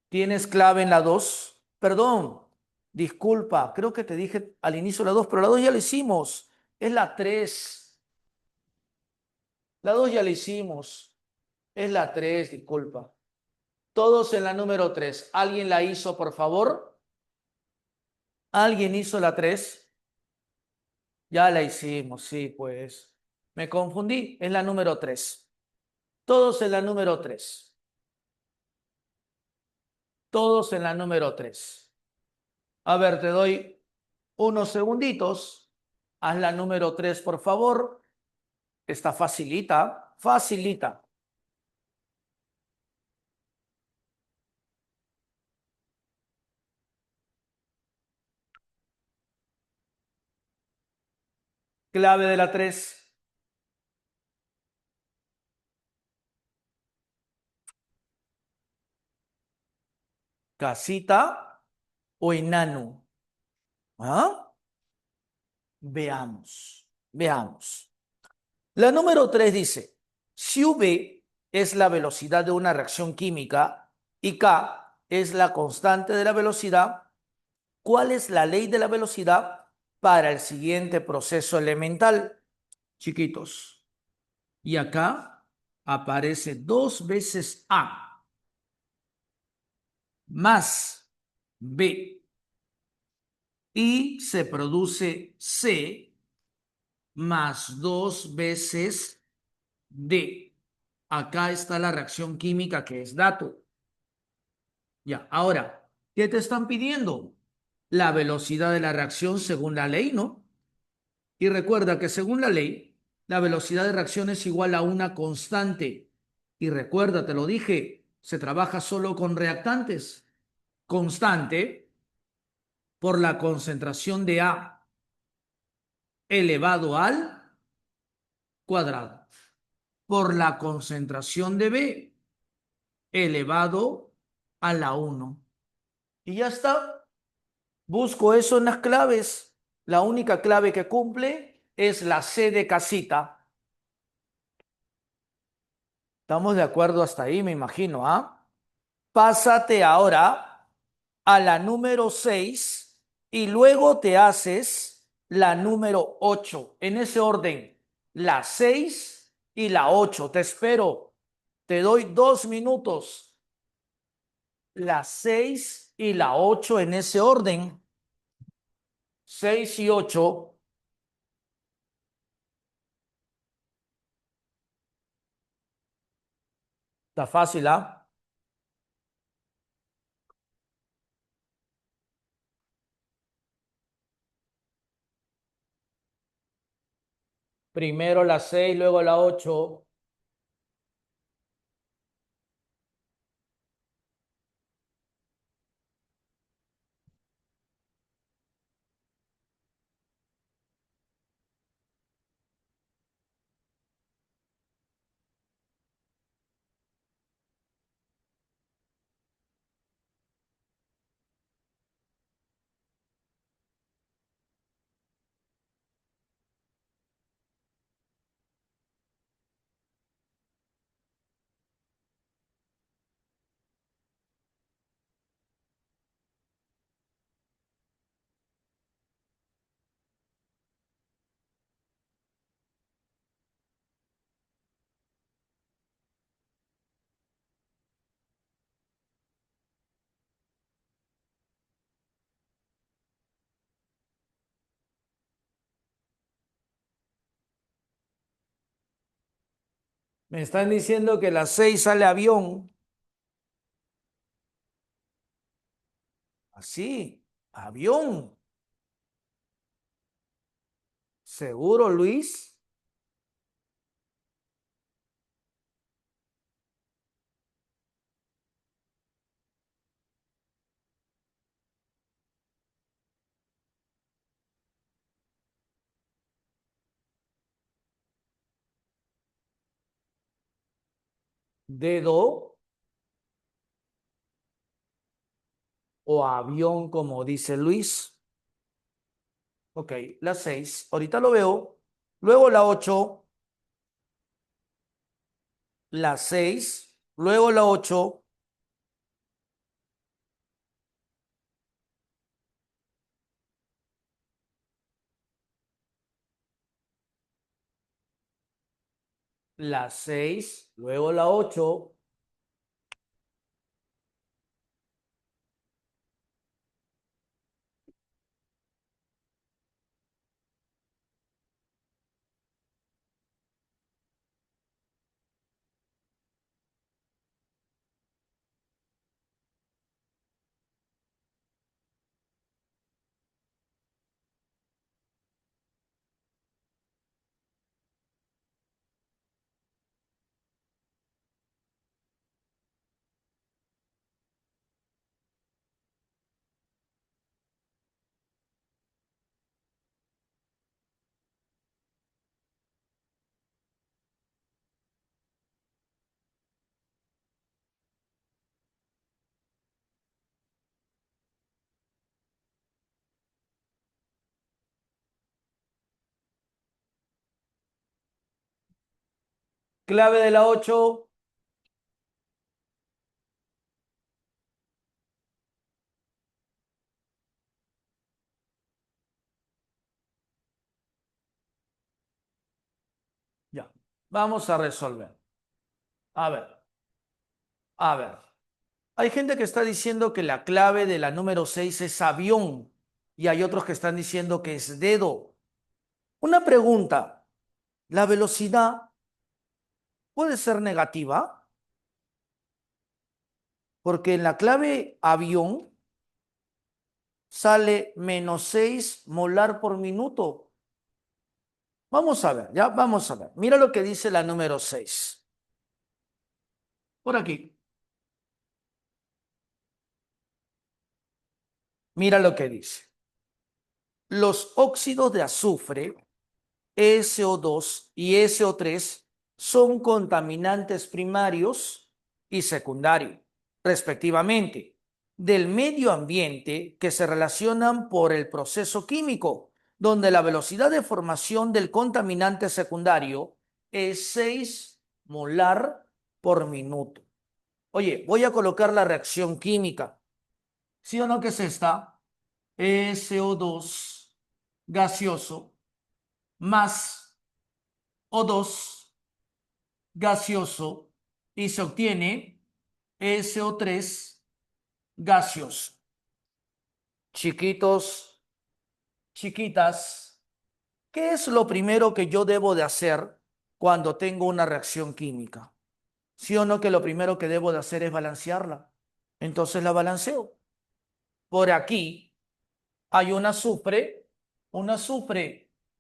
¿Tienes clave en la 2? Perdón, disculpa, creo que te dije al inicio la 2, pero la 2 ya la hicimos. Es la 3. La 2 ya la hicimos. Es la 3, disculpa. Todos en la número 3. ¿Alguien la hizo, por favor? ¿Alguien hizo la 3? Ya la hicimos, sí, pues. Me confundí, es la número 3. Todos en la número 3. Todos en la número 3. A ver, te doy unos segunditos. Haz la número 3, por favor. Está facilita, facilita. Clave de la 3. Casita o enano. ¿Ah? Veamos, veamos. La número 3 dice, si V es la velocidad de una reacción química y K es la constante de la velocidad, ¿cuál es la ley de la velocidad para el siguiente proceso elemental? Chiquitos, y acá aparece 2 veces A. más B y se produce C más 2 veces D. Acá está la reacción química que es dato. Ya, ahora, ¿qué te están pidiendo? La velocidad de la reacción según la ley, ¿no? Y recuerda que según la ley, la velocidad de reacción es igual a una constante. Y recuerda, te lo dije, se trabaja solo con reactantes. Constante por la concentración de A elevado al cuadrado. Por la concentración de B elevado a la 1. Y ya está. Busco eso en las claves. La única clave que cumple es la C de casita. ¿Estamos de acuerdo hasta ahí? Me imagino, ¿ah? Pásate ahora a la número 6 y luego te haces la número 8. En ese orden, la 6 y la 8. Te espero. Te doy 2 minutos. La 6 y la 8 en ese orden. 6 y 8. Está fácil, ¿ah? Primero la 6, luego la 8. Me están diciendo que la 6 sale avión. Así, avión. ¿Seguro, Luis? ¿Dedo o avión, como dice Luis? Ok, la 6. Ahorita lo veo. Luego la 8, la 6, luego la 8, la 6, luego la 8, clave de la 8. Ya, vamos a resolver. A ver, a ver. Hay gente que está diciendo que la clave de la número 6 es avión y hay otros que están diciendo que es dedo. Una pregunta, ¿la velocidad puede ser negativa? Porque en la clave avión sale -6 molar por minuto. Vamos a ver, ya vamos a ver. Mira lo que dice la número 6. Por aquí. Mira lo que dice. Los óxidos de azufre, SO2 y SO3, son contaminantes primarios y secundarios, respectivamente, del medio ambiente que se relacionan por el proceso químico, donde la velocidad de formación del contaminante secundario es 6 molar por minuto. Oye, voy a colocar la reacción química. ¿Sí o no que es esta? SO2 gaseoso más O2 gaseoso y se obtiene SO3 gaseoso. Chiquitos, chiquitas, ¿qué es lo primero que yo debo de hacer cuando tengo una reacción química? ¿Sí o no que lo primero que debo de hacer es balancearla? Entonces la balanceo. Por aquí hay un azufre,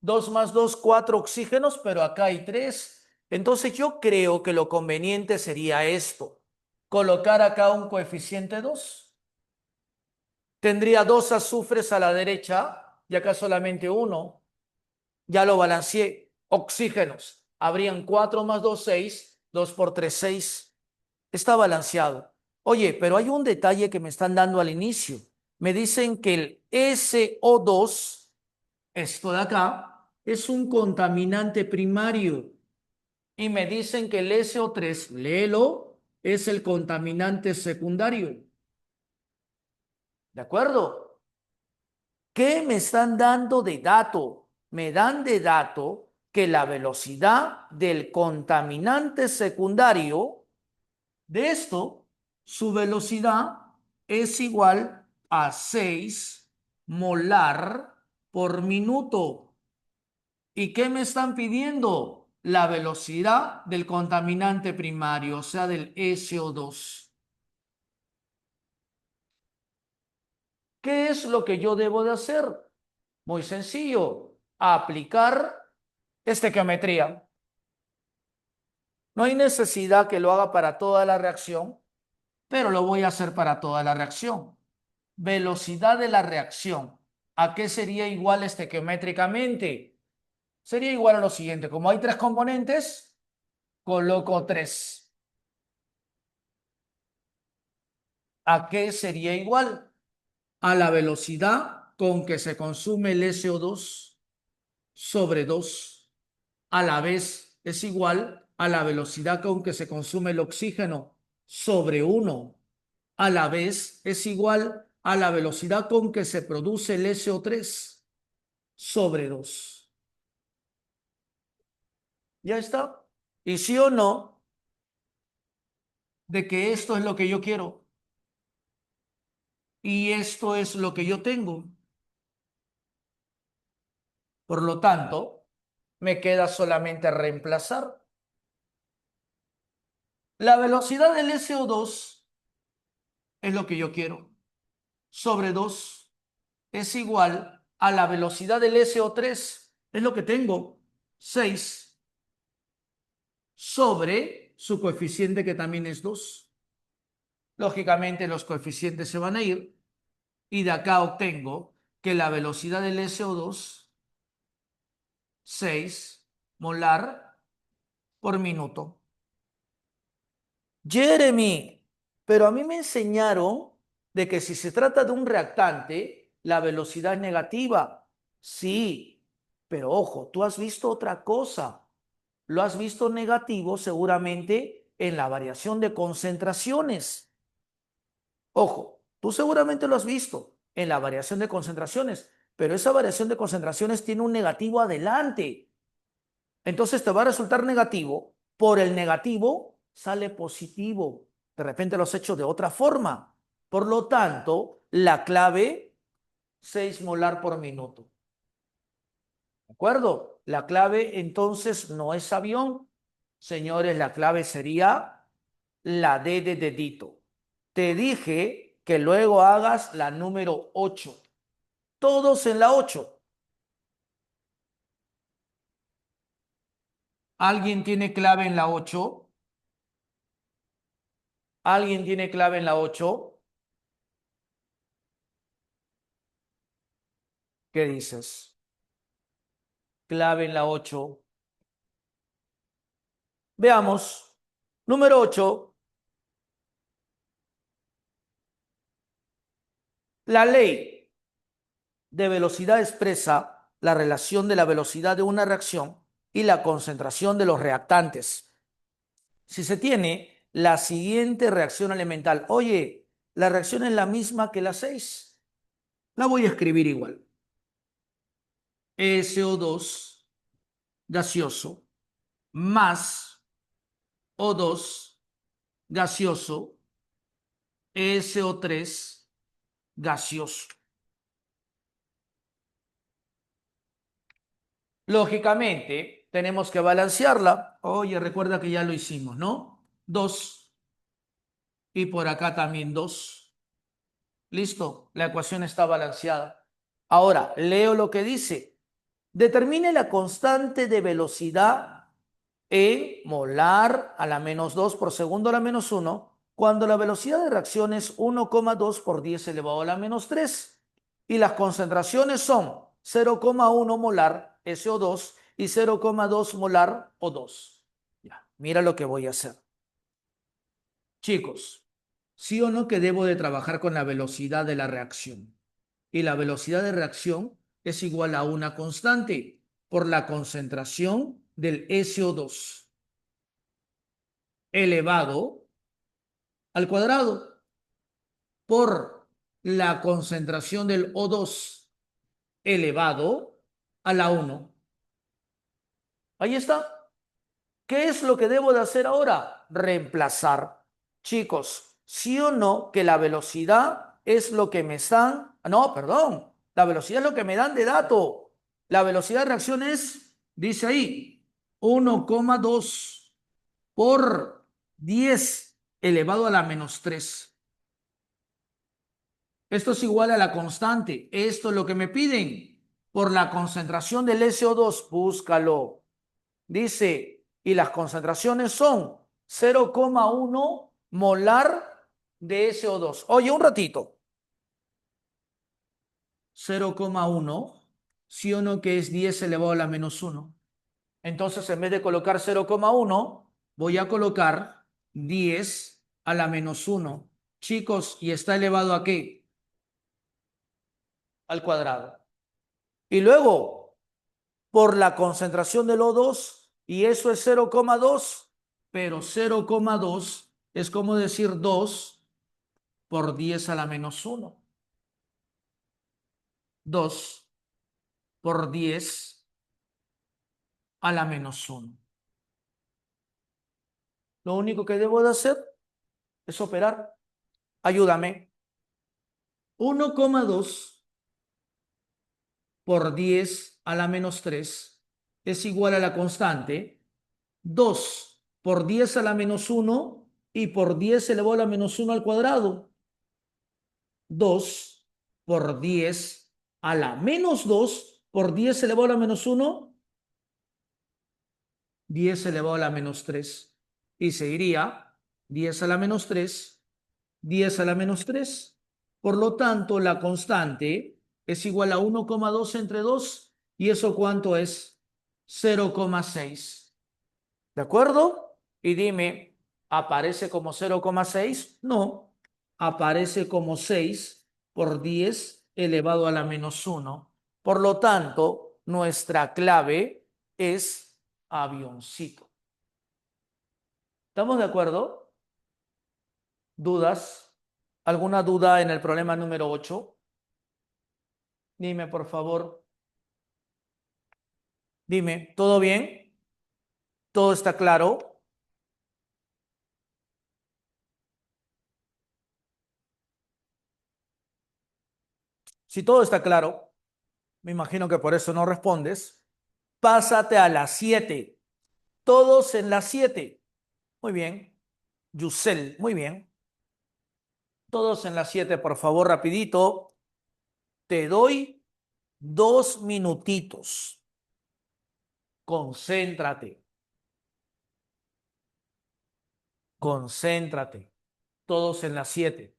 2 más 2, 4 oxígenos, pero acá hay 3. Entonces yo creo que lo conveniente sería esto, colocar acá un coeficiente 2. Tendría 2 azufres a la derecha y acá solamente uno. Ya lo balanceé. Oxígenos. Habrían 4 más 2, 6. 2 por 3, 6. Está balanceado. Oye, pero hay un detalle que me están dando al inicio. Me dicen que el SO2, esto de acá, es un contaminante primario. Y me dicen que el SO3, léelo, es el contaminante secundario. ¿De acuerdo? ¿Qué me están dando de dato? Me dan de dato que la velocidad del contaminante secundario de esto, su velocidad es igual a 6 molar por minuto. ¿Y qué me están pidiendo? La velocidad del contaminante primario, o sea, del SO2. ¿Qué es lo que yo debo de hacer? Muy sencillo, aplicar estequiometría. No hay necesidad que lo haga para toda la reacción, pero lo voy a hacer para toda la reacción. Velocidad de la reacción. ¿A qué sería igual estequiométricamente? Sería igual a lo siguiente. Como hay 3 componentes, coloco 3. ¿A qué sería igual? A la velocidad con que se consume el SO2 sobre 2. A la vez es igual a la velocidad con que se consume el oxígeno sobre 1. A la vez es igual a la velocidad con que se produce el SO3 sobre 2. Ya está. Y sí o no, de que esto es lo que yo quiero y esto es lo que yo tengo. Por lo tanto, me queda solamente reemplazar. La velocidad del SO2 es lo que yo quiero. Sobre 2 es igual a la velocidad del SO3. Es lo que tengo. 6 sobre su coeficiente que también es 2. Lógicamente los coeficientes se van a ir y de acá obtengo que la velocidad del SO2, 6 molar por minuto. Jeremy, pero a mí me enseñaron de que si se trata de un reactante, la velocidad es negativa. Sí, pero ojo, tú has visto otra cosa. Lo has visto negativo seguramente en la variación de concentraciones. Ojo, tú seguramente lo has visto en la variación de concentraciones, pero esa variación de concentraciones tiene un negativo adelante. Entonces te va a resultar negativo. Por el negativo sale positivo. De repente los he hecho de otra forma. Por lo tanto, la clave, 6 molar por minuto. ¿De acuerdo? La clave entonces no es avión. Señores, la clave sería la D de dedito. Te dije que luego hagas la número 8. Todos en la 8. ¿Alguien tiene clave en la 8? ¿Alguien tiene clave en la 8? ¿Qué dices? Clave en la 8. Veamos. Número 8. La ley de velocidad expresa la relación de la velocidad de una reacción y la concentración de los reactantes. Si se tiene la siguiente reacción elemental, oye, la reacción es la misma que la 6, la voy a escribir igual. SO2 gaseoso más O2 gaseoso, SO3 gaseoso. Lógicamente, tenemos que balancearla. Oye, recuerda que ya lo hicimos, ¿no? 2 y por acá también 2. Listo, la ecuación está balanceada. Ahora, leo lo que dice. Determine la constante de velocidad en molar a la menos 2 por segundo a la menos 1 cuando la velocidad de reacción es 1,2 por 10 elevado a la menos 3 y las concentraciones son 0,1 molar SO2 y 0,2 molar O2. Ya, mira lo que voy a hacer. Chicos, sí o no que debo de trabajar con la velocidad de la reacción. Y la velocidad de reacción es igual a una constante por la concentración del SO2 elevado al cuadrado por la concentración del O2 elevado a la 1. Ahí está. ¿Qué es lo que debo de hacer ahora? Reemplazar. Chicos, sí o no que la velocidad es lo que me están... No, perdón. La velocidad es lo que me dan de dato. La velocidad de reacción es, dice ahí, 1,2 por 10 elevado a la menos 3. Esto es igual a la constante. Esto es lo que me piden. Por la concentración del SO2, búscalo. Dice, y las concentraciones son 0,1 molar de SO2. Oye, un ratito. 0,1, sí o no que es 10 elevado a la menos 1. Entonces, en vez de colocar 0,1, voy a colocar 10 a la menos 1. Chicos, ¿y está elevado a qué? Al cuadrado. Y luego, por la concentración del O2, y eso es 0,2, pero 0,2 es como decir 2 por 10 a la menos 1. 2 por 10 a la menos 1. Lo único que debo de hacer es operar. Ayúdame. 1,2 por 10 a la menos 3 es igual a la constante 2 por 10 a la menos 1 y por 10 elevado a la menos 1 al cuadrado. 2 por 10 a la menos 2 por 10 elevado a la menos 1, 10 elevado a la menos 3. Y se iría 10 a la menos 3, 10 a la menos 3. Por lo tanto, la constante es igual a 1,2 entre 2. ¿Y eso cuánto es? 0,6. ¿De acuerdo? Y dime, ¿aparece como 0,6? No, aparece como 6 por 10 elevado a la menos 1. Por lo tanto, nuestra clave es avioncito. ¿Estamos de acuerdo? ¿Dudas? ¿Alguna duda en el problema número 8? Dime, por favor. Dime, ¿todo bien? ¿Todo está claro? Si todo está claro, me imagino que por eso no respondes. Pásate a las 7. Todos en las 7. Muy bien. Yusel, muy bien. Todos en las 7, por favor, rapidito. Te doy 2 minutitos. Concéntrate, concéntrate. Todos en las 7.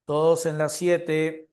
Todos en las 7.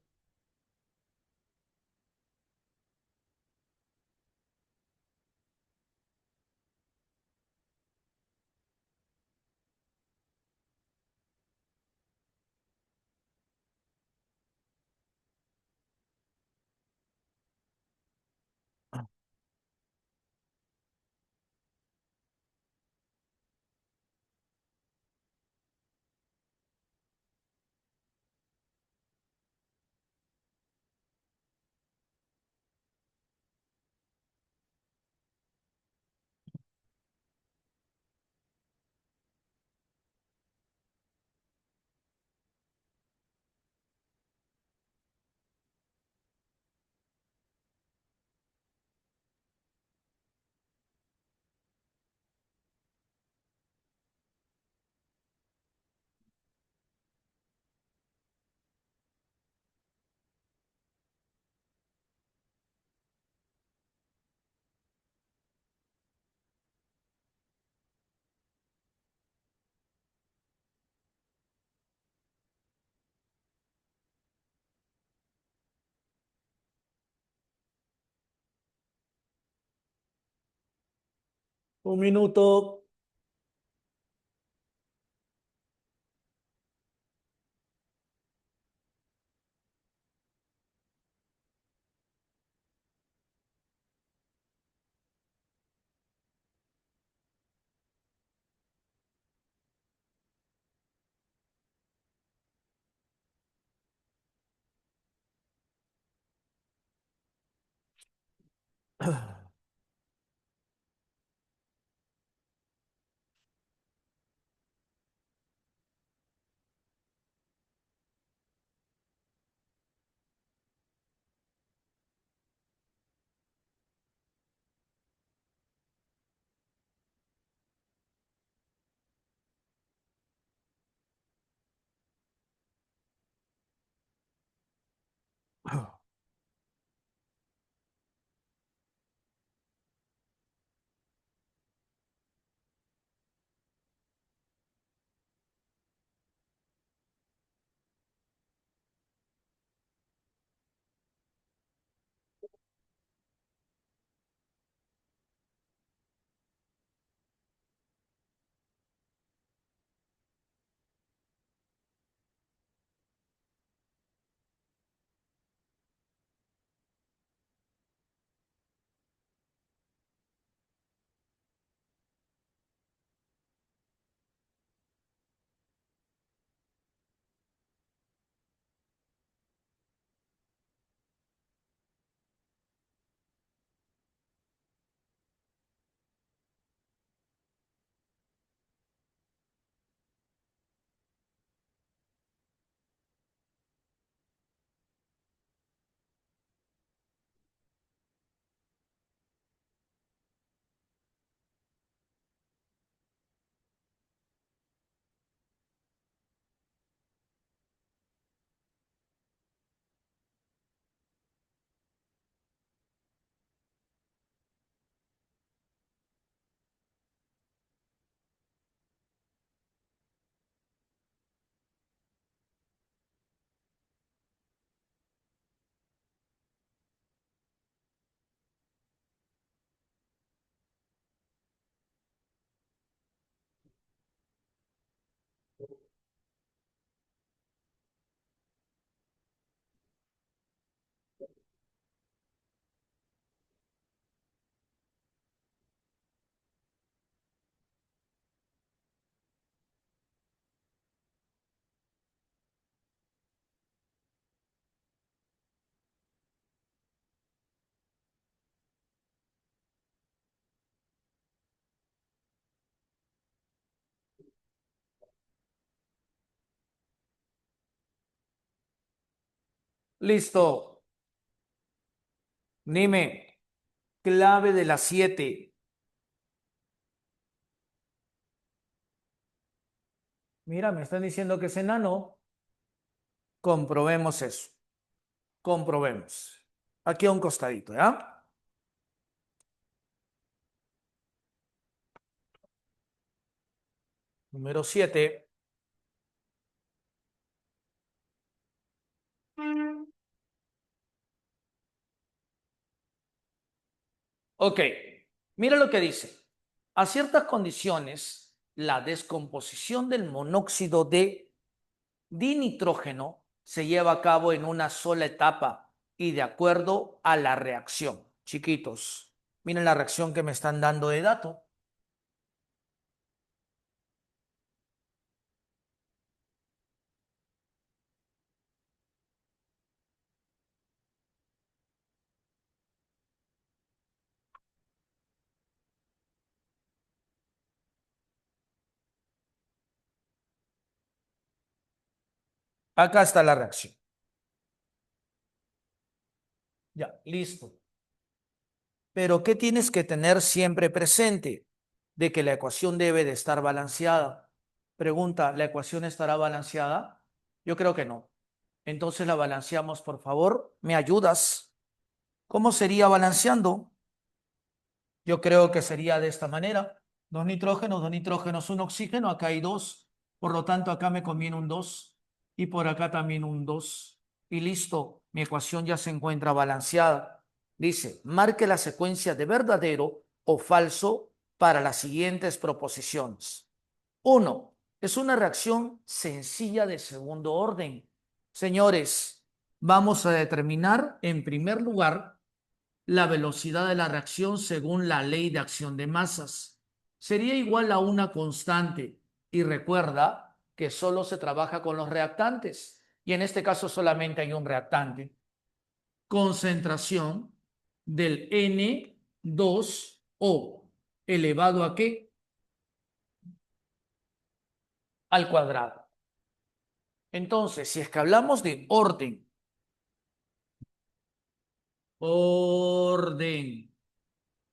Un minuto. Listo. Dime, clave de las 7. Mira, me están diciendo que es enano. Comprobemos eso. Comprobemos. Aquí a un costadito, ¿ya? Número 7. Ok, mira lo que dice. A ciertas condiciones, la descomposición del monóxido de dinitrógeno se lleva a cabo en una sola etapa y de acuerdo a la reacción. Chiquitos, miren la reacción que me están dando de dato. Acá está la reacción. Ya, listo. Pero ¿qué tienes que tener siempre presente? De que la ecuación debe de estar balanceada. Pregunta, ¿la ecuación estará balanceada? Yo creo que no. Entonces la balanceamos, por favor. ¿Me ayudas? ¿Cómo sería balanceando? Yo creo que sería de esta manera. Dos nitrógenos, un oxígeno. Acá hay dos. Por lo tanto, acá me conviene un 2 y por acá también un 2. Y listo, mi ecuación ya se encuentra balanceada. Dice, marque la secuencia de verdadero o falso para las siguientes proposiciones. Uno, es una reacción sencilla de segundo orden. Señores, vamos a determinar en primer lugar la velocidad de la reacción según la ley de acción de masas. Sería igual a una constante y recuerda que solo se trabaja con los reactantes y en este caso solamente hay un reactante. Concentración del N2O elevado a ¿qué? Al cuadrado. Entonces, si es que hablamos de orden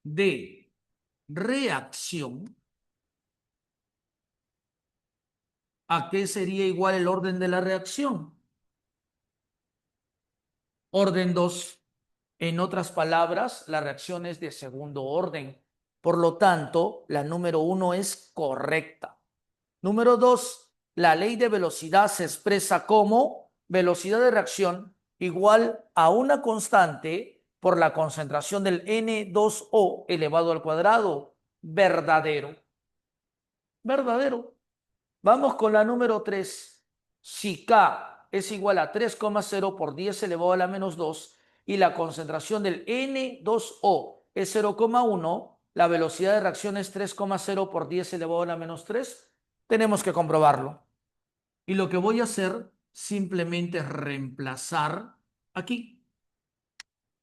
de reacción, ¿a qué sería igual el orden de la reacción? Orden 2. En otras palabras, la reacción es de segundo orden. Por lo tanto, la número 1 es correcta. Número 2. La ley de velocidad se expresa como velocidad de reacción igual a una constante por la concentración del N2O elevado al cuadrado. Verdadero. Verdadero. Vamos con la número 3. Si K es igual a 3,0 por 10 elevado a la menos 2 y la concentración del N2O es 0,1, la velocidad de reacción es 3,0 por 10 elevado a la menos 3, tenemos que comprobarlo. Y lo que voy a hacer simplemente es reemplazar aquí.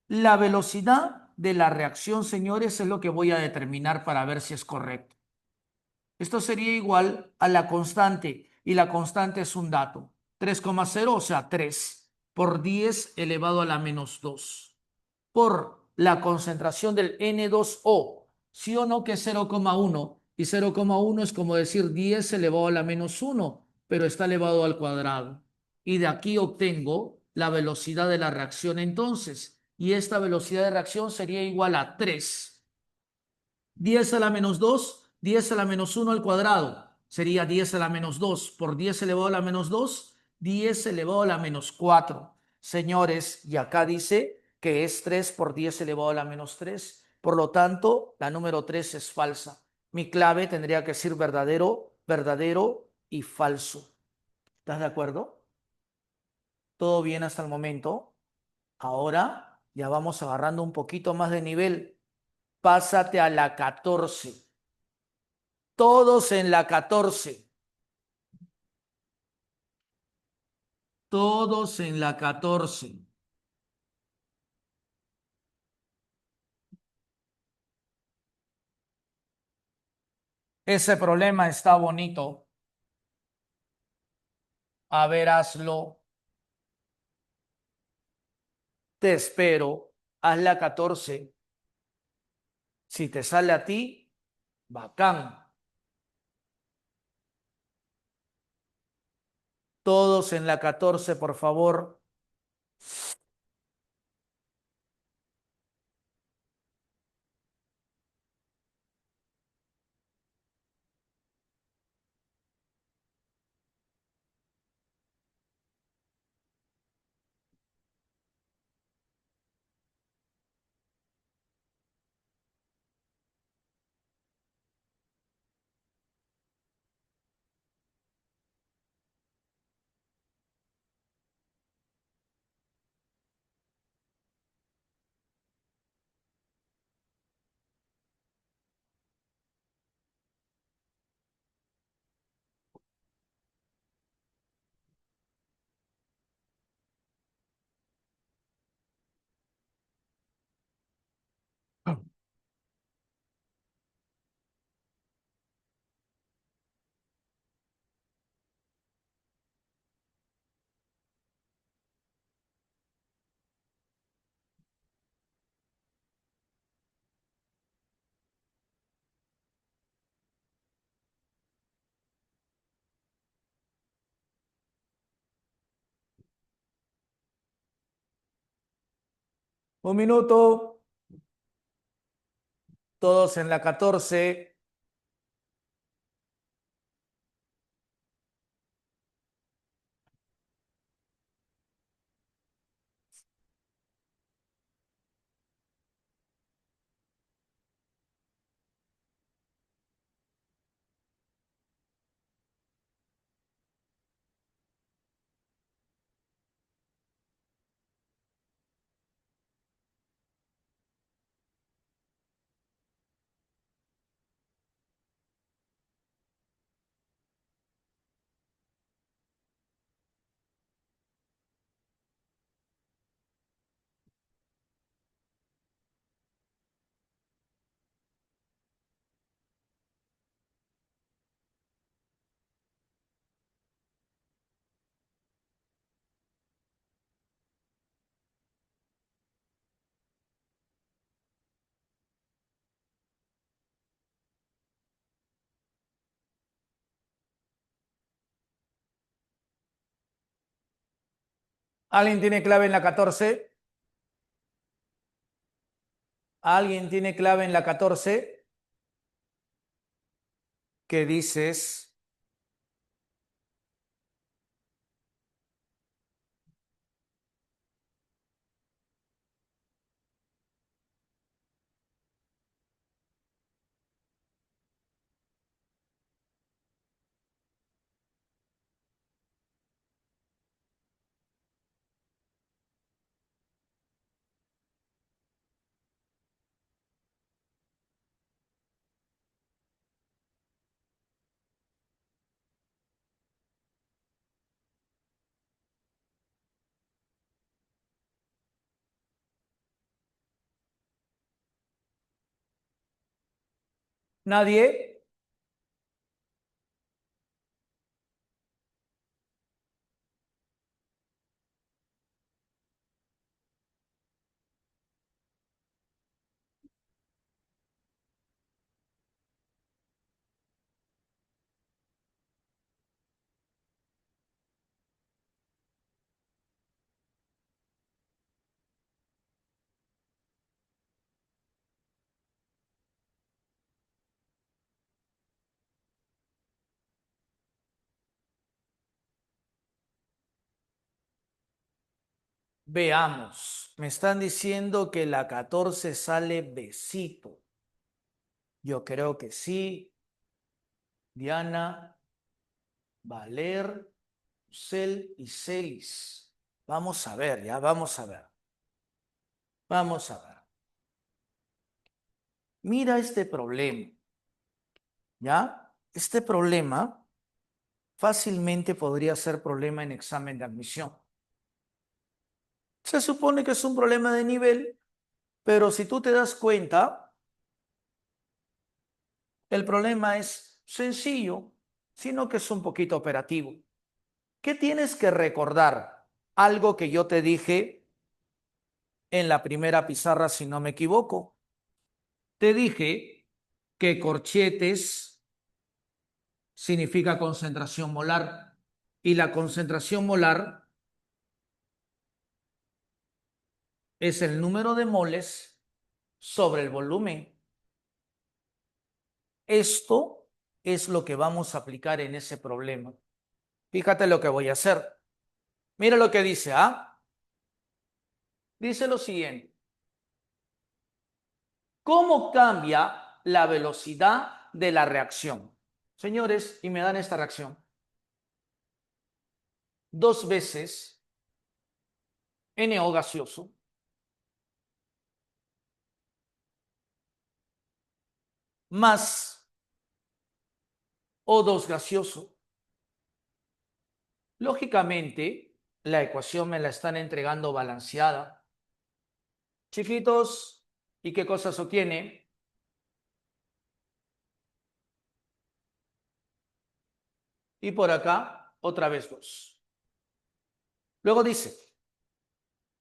La velocidad de la reacción, señores, es lo que voy a determinar para ver si es correcto. Esto sería igual a la constante y la constante es un dato. 3,0, o sea, 3 por 10 elevado a la menos 2 por la concentración del N2O. ¿Sí o no que es 0,1? Y 0,1 es como decir 10 elevado a la menos 1, pero está elevado al cuadrado. Y de aquí obtengo la velocidad de la reacción entonces. Y esta velocidad de reacción sería igual a 3 10 a la menos 2, 10 a la menos 1 al cuadrado. Sería 10 a la menos 2 por 10 elevado a la menos 2, 10 elevado a la menos 4. Señores, y acá dice que es 3 por 10 elevado a la menos 3. Por lo tanto, la número 3 es falsa. Mi clave tendría que ser verdadero, verdadero y falso. ¿Estás de acuerdo? ¿Todo bien hasta el momento? Ahora ya vamos agarrando un poquito más de nivel. Pásate a la 14. Todos en la 14. Todos en la 14. Ese problema está bonito. A ver, hazlo. Te espero. Haz la 14. Si te sale a ti, bacán. Todos en la 14, por favor. Un minuto. Todos en la 14. ¿Alguien tiene clave en la 14? ¿Alguien tiene clave en la 14? ¿Qué dices? ¿Nadie? Veamos. Me están diciendo que la 14 sale besito. Yo creo que sí. Diana, Valer, Cel y Celis. Vamos a ver, ya, vamos a ver. Vamos a ver. Mira este problema, ¿ya? Este problema fácilmente podría ser problema en examen de admisión. Se supone que es un problema de nivel, pero si tú te das cuenta, el problema es sencillo, sino que es un poquito operativo. ¿Qué tienes que recordar? Algo que yo te dije en la primera pizarra, si no me equivoco. Te dije que corchetes significa concentración molar y la concentración molar es el número de moles sobre el volumen. Esto es lo que vamos a aplicar en ese problema. Fíjate lo que voy a hacer. Mira lo que dice, ¿ah? Dice lo siguiente. ¿Cómo cambia la velocidad de la reacción? Señores, y me dan esta reacción. 2 veces NO gaseoso más O2 gaseoso. Lógicamente, la ecuación me la están entregando balanceada. Chiquitos, ¿y qué cosas obtiene? Y por acá, otra vez 2. Luego dice,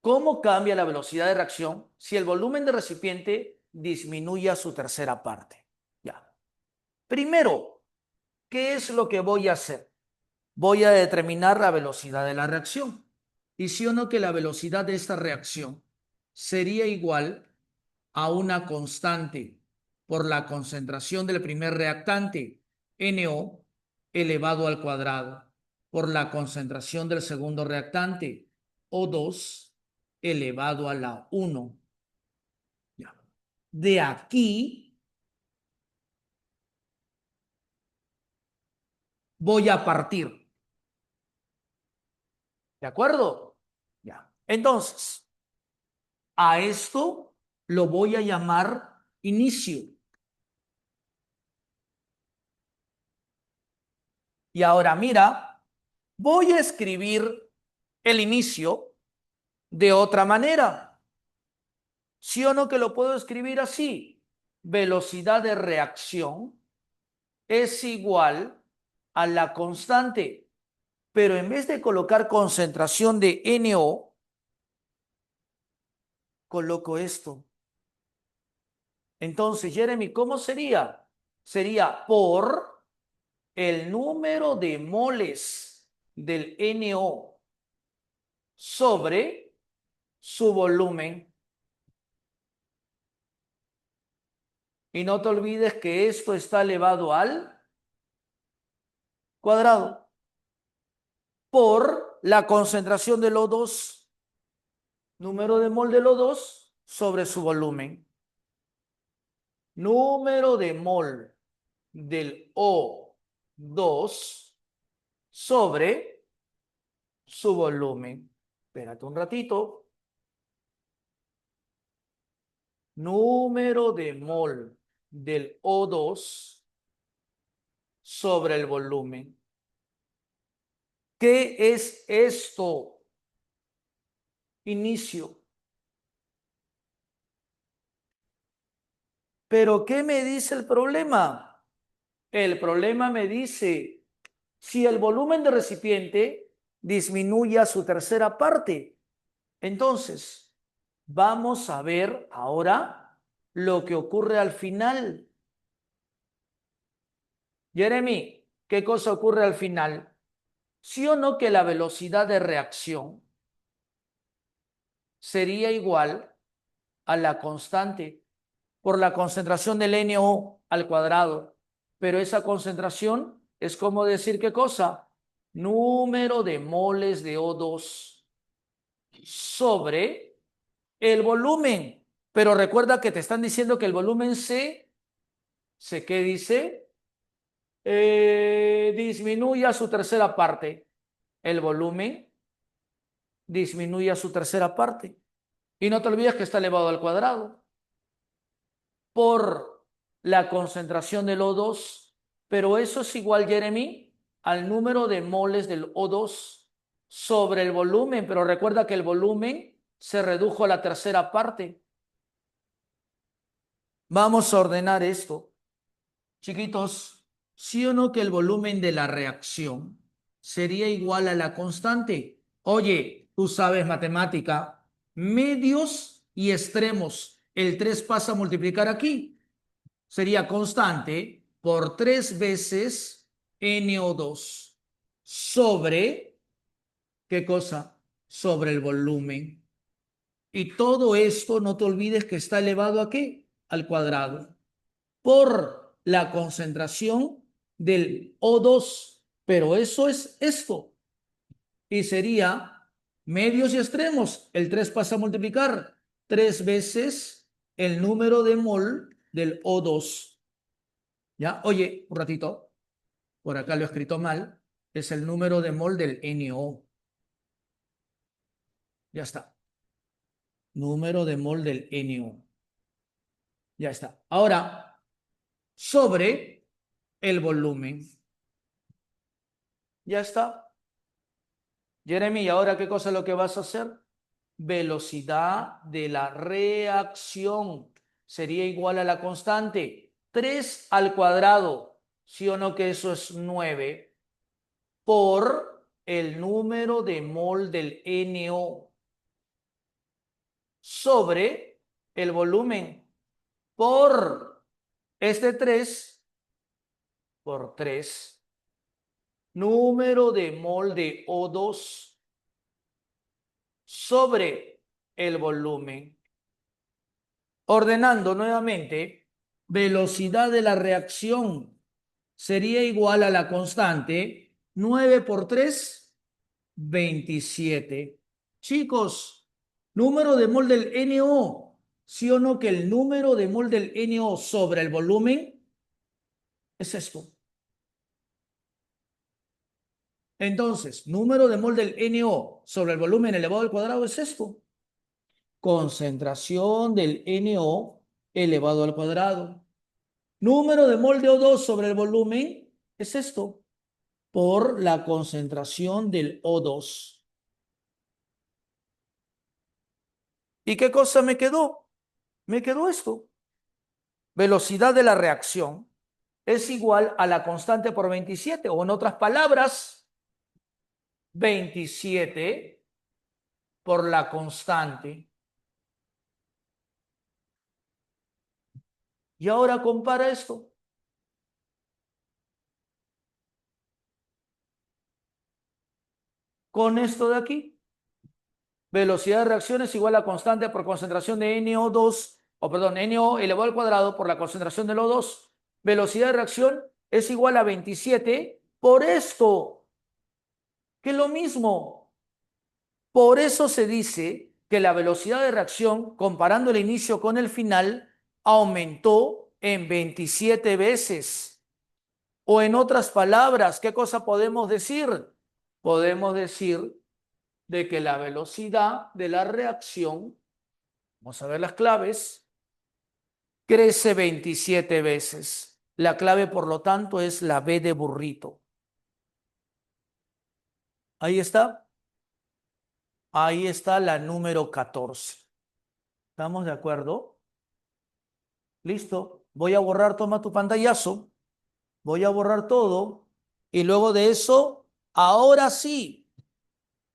¿cómo cambia la velocidad de reacción si el volumen de recipiente disminuye a su tercera parte? Ya. Primero, ¿qué es lo que voy a hacer? Voy a determinar la velocidad de la reacción. Y sí o no que la velocidad de esta reacción sería igual a una constante por la concentración del primer reactante, NO, elevado al cuadrado, por la concentración del segundo reactante, O2, elevado a la 1. Ya. De aquí voy a partir. ¿De acuerdo? Ya. Entonces, a esto lo voy a llamar inicio. Y ahora mira, voy a escribir el inicio de otra manera. ¿Sí o no que lo puedo escribir así? Velocidad de reacción es igual a la constante, pero en vez de colocar concentración de NO, coloco esto. Entonces, Jeremy, ¿cómo sería? Sería por el número de moles del NO sobre su volumen. Y no te olvides que esto está elevado al cuadrado por la concentración del O2, número de mol del O2 sobre su volumen. Número de mol del O2 sobre su volumen. Espérate un ratito. Número de mol del O2 sobre el volumen. ¿Qué es esto? Inicio. ¿Pero qué me dice el problema? El problema me dice, si el volumen de recipiente disminuye a su tercera parte, entonces vamos a ver ahora lo que ocurre al final. Jeremy, ¿qué cosa ocurre al final? ¿Sí o no que la velocidad de reacción sería igual a la constante por la concentración del NO al cuadrado? Pero esa concentración es como decir, ¿qué cosa? Número de moles de O2 sobre el volumen. Pero recuerda que te están diciendo que el volumen ¿qué dice? Disminuye a su tercera parte. El volumen disminuye a su tercera parte. Y no te olvides que está elevado al cuadrado por la concentración del O2, pero eso es igual, Jeremy, al número de moles del O2 sobre el volumen, pero recuerda que el volumen se redujo a la tercera parte. Vamos a ordenar esto. Chiquitos, ¿sí o no que el volumen de la reacción sería igual a la constante? Oye, tú sabes matemática, medios y extremos. El 3 pasa a multiplicar aquí. Sería constante por 3 veces NO2 sobre, ¿qué cosa? Sobre el volumen. Y todo esto, no te olvides que está elevado ¿a qué? Al cuadrado. Por la concentración del O2. Pero eso es esto. Y sería medios y extremos. El 3 pasa a multiplicar 3 veces el número de mol del O2. ¿Ya? Oye, un ratito. Por acá lo he escrito mal. Es el número de mol del NO. Ya está. Número de mol del NO. Ya está. Ahora, sobre el volumen. Ya está. Jeremy, ¿y ahora qué cosa es lo que vas a hacer? Velocidad de la reacción sería igual a la constante 3 al cuadrado, ¿sí o no que eso es 9? Por el número de mol del NO sobre el volumen por este 3 por 3 número de mol de O2 sobre el volumen. Ordenando nuevamente, velocidad de la reacción sería igual a la constante 9 por 3, 27. Chicos, número de mol del NO. ¿Sí o no que el número de mol del NO sobre el volumen es esto? Entonces, número de mol del NO sobre el volumen elevado al cuadrado es esto. Concentración del NO elevado al cuadrado. Número de mol de O2 sobre el volumen es esto, por la concentración del O2. ¿Y qué cosa me quedó? Me quedó esto. Velocidad de la reacción es igual a la constante por 27, o en otras palabras, 27 por la constante. Y ahora compara esto con esto de aquí. Velocidad de reacción es igual a constante por concentración de NO2, o perdón, NO elevado al cuadrado por la concentración del O2. Velocidad de reacción es igual a 27 por esto, que es lo mismo. Por eso se dice que la velocidad de reacción, comparando el inicio con el final, aumentó en 27 veces. O en otras palabras, ¿qué cosa podemos decir? Podemos decir de que la velocidad de la reacción, vamos a ver las claves, crece 27 veces. La clave, por lo tanto, es la B de burrito. Ahí está. Ahí está la número 14. ¿Estamos de acuerdo? Listo. Voy a borrar, toma tu pantallazo. Voy a borrar todo. Y luego de eso, ahora sí,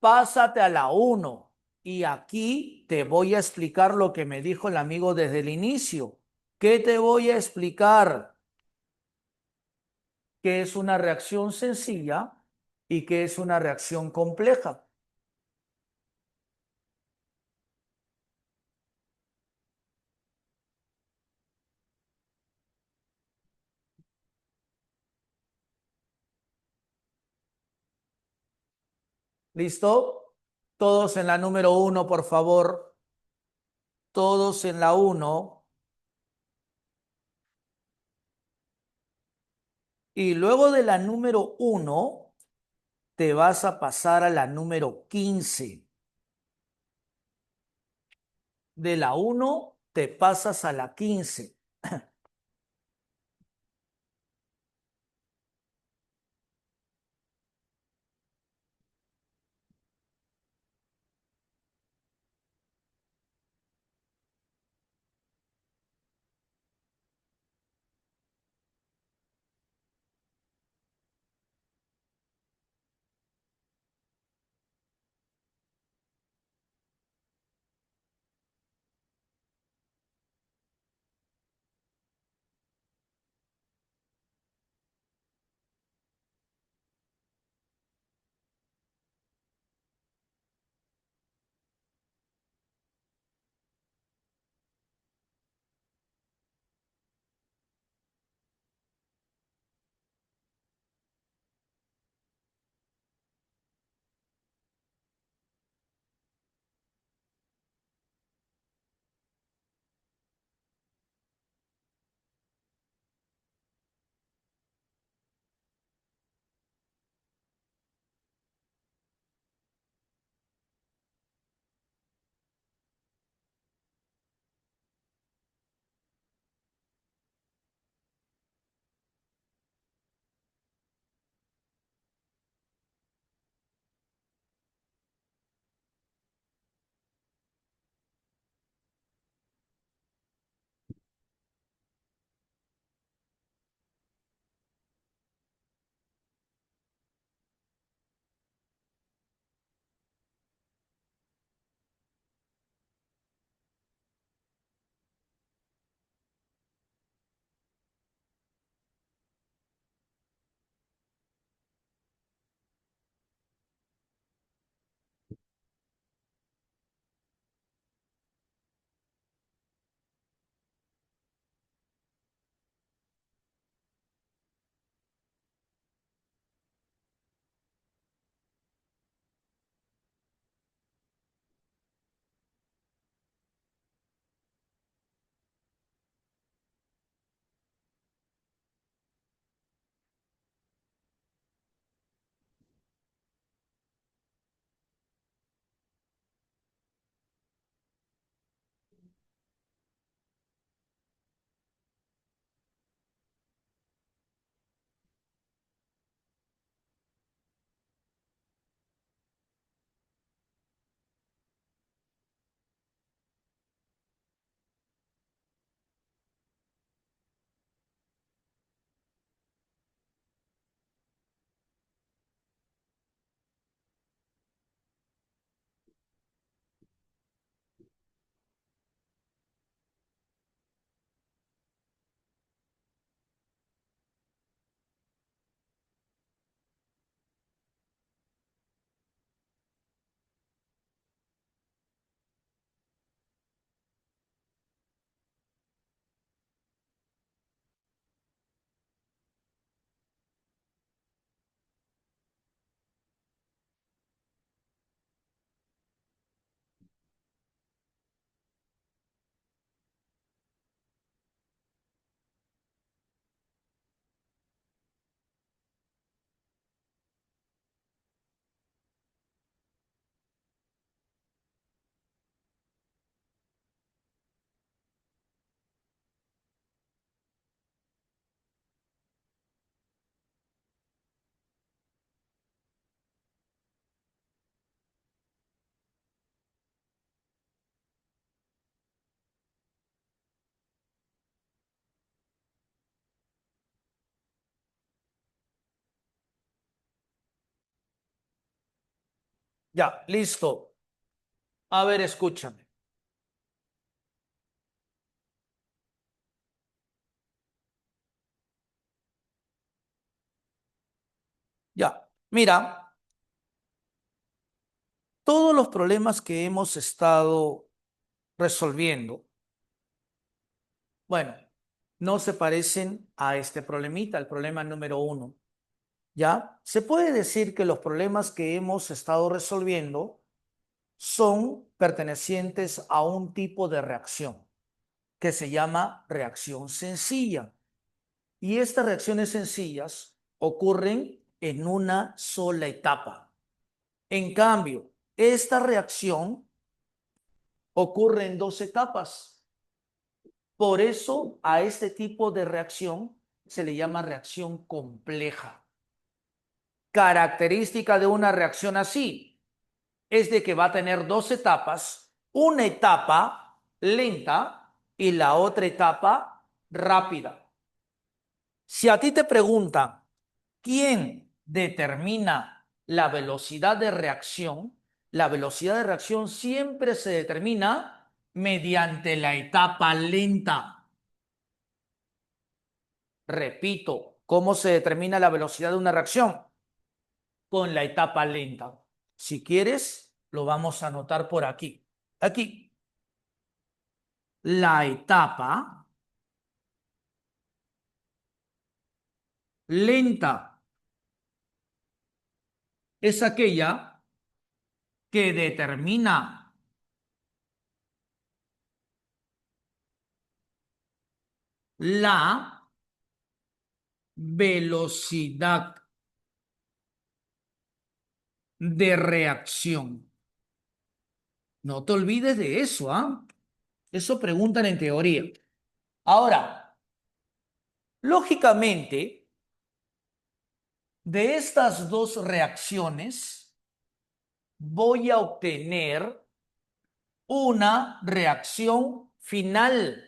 pásate a la 1. Y aquí te voy a explicar lo que me dijo el amigo desde el inicio. ¿Qué te voy a explicar? ¿Qué es una reacción sencilla y qué es una reacción compleja? ¿Listo? Todos en la número 1, por favor. Todos en la 1. Y luego de la número 1, te vas a pasar a la número 15. De la 1 te pasas a la 15. Ya, listo. A ver, escúchame. Ya, mira, todos los problemas que hemos estado resolviendo, bueno, no se parecen a este problemita, el problema número uno. ¿Ya? Se puede decir que los problemas que hemos estado resolviendo son pertenecientes a un tipo de reacción que se llama reacción sencilla. Y estas reacciones sencillas ocurren en una sola etapa. En cambio, esta reacción ocurre en dos etapas. Por eso a este tipo de reacción se le llama reacción compleja. Característica de una reacción así es de que va a tener dos etapas, una etapa lenta y la otra etapa rápida. Si a ti te preguntan quién determina la velocidad de reacción, la velocidad de reacción siempre se determina mediante la etapa lenta. Repito, ¿cómo se determina la velocidad de una reacción? Con la etapa lenta. Si quieres, lo vamos a anotar por aquí. Aquí, la etapa lenta es aquella que determina la velocidad de reacción. No te olvides de eso, ¿ah? Eso preguntan en teoría. Ahora, lógicamente, de estas dos reacciones voy a obtener una reacción final.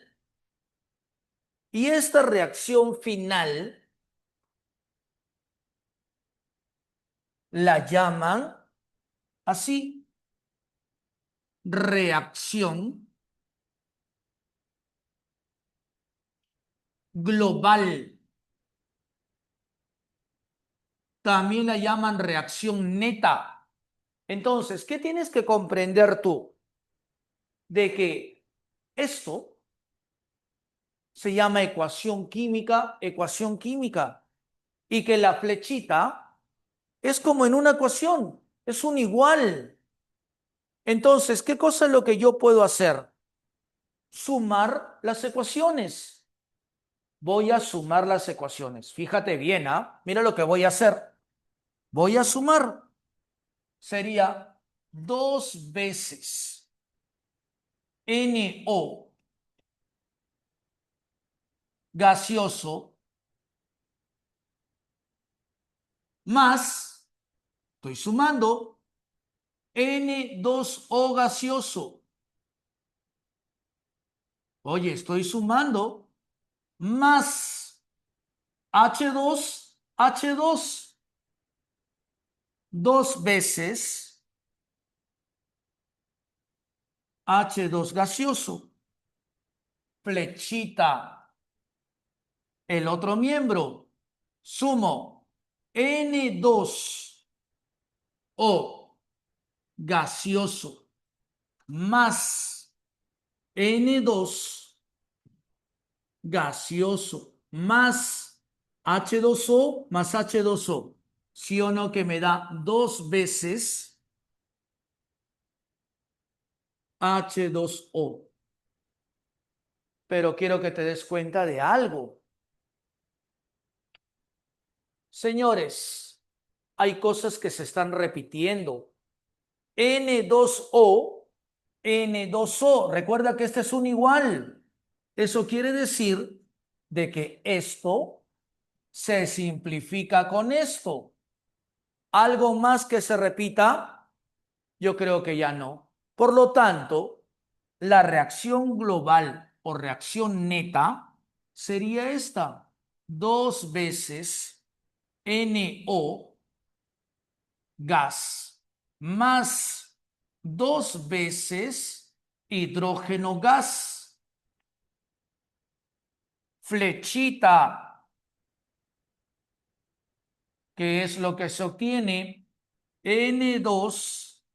Y esta reacción final la llaman así, reacción global. También la llaman reacción neta. Entonces, ¿qué tienes que comprender tú? De que esto se llama ecuación química, y que la flechita es como en una ecuación, es un igual. Entonces, ¿qué cosa es lo que yo puedo hacer? Sumar las ecuaciones. Voy a sumar las ecuaciones. Fíjate bien, ¿ah? Mira lo que voy a hacer. Voy a sumar. Sería dos veces NO gaseoso más, estoy sumando, N2O gaseoso. Oye, estoy sumando más H2, dos veces H2 gaseoso. Flechita. El otro miembro. Sumo N2O gaseoso más N2 gaseoso más H2O más H2O. ¿Sí o no que me da dos veces H2O? Pero quiero que te des cuenta de algo. Señores, hay cosas que se están repitiendo. N2O, N2O. Recuerda que este es un igual. Eso quiere decir de que esto se simplifica con esto. ¿Algo más que se repita? Yo creo que ya no. Por lo tanto, la reacción global o reacción neta sería esta. Dos veces NO gas más dos veces hidrógeno gas. Flechita, que es lo que se obtiene, N2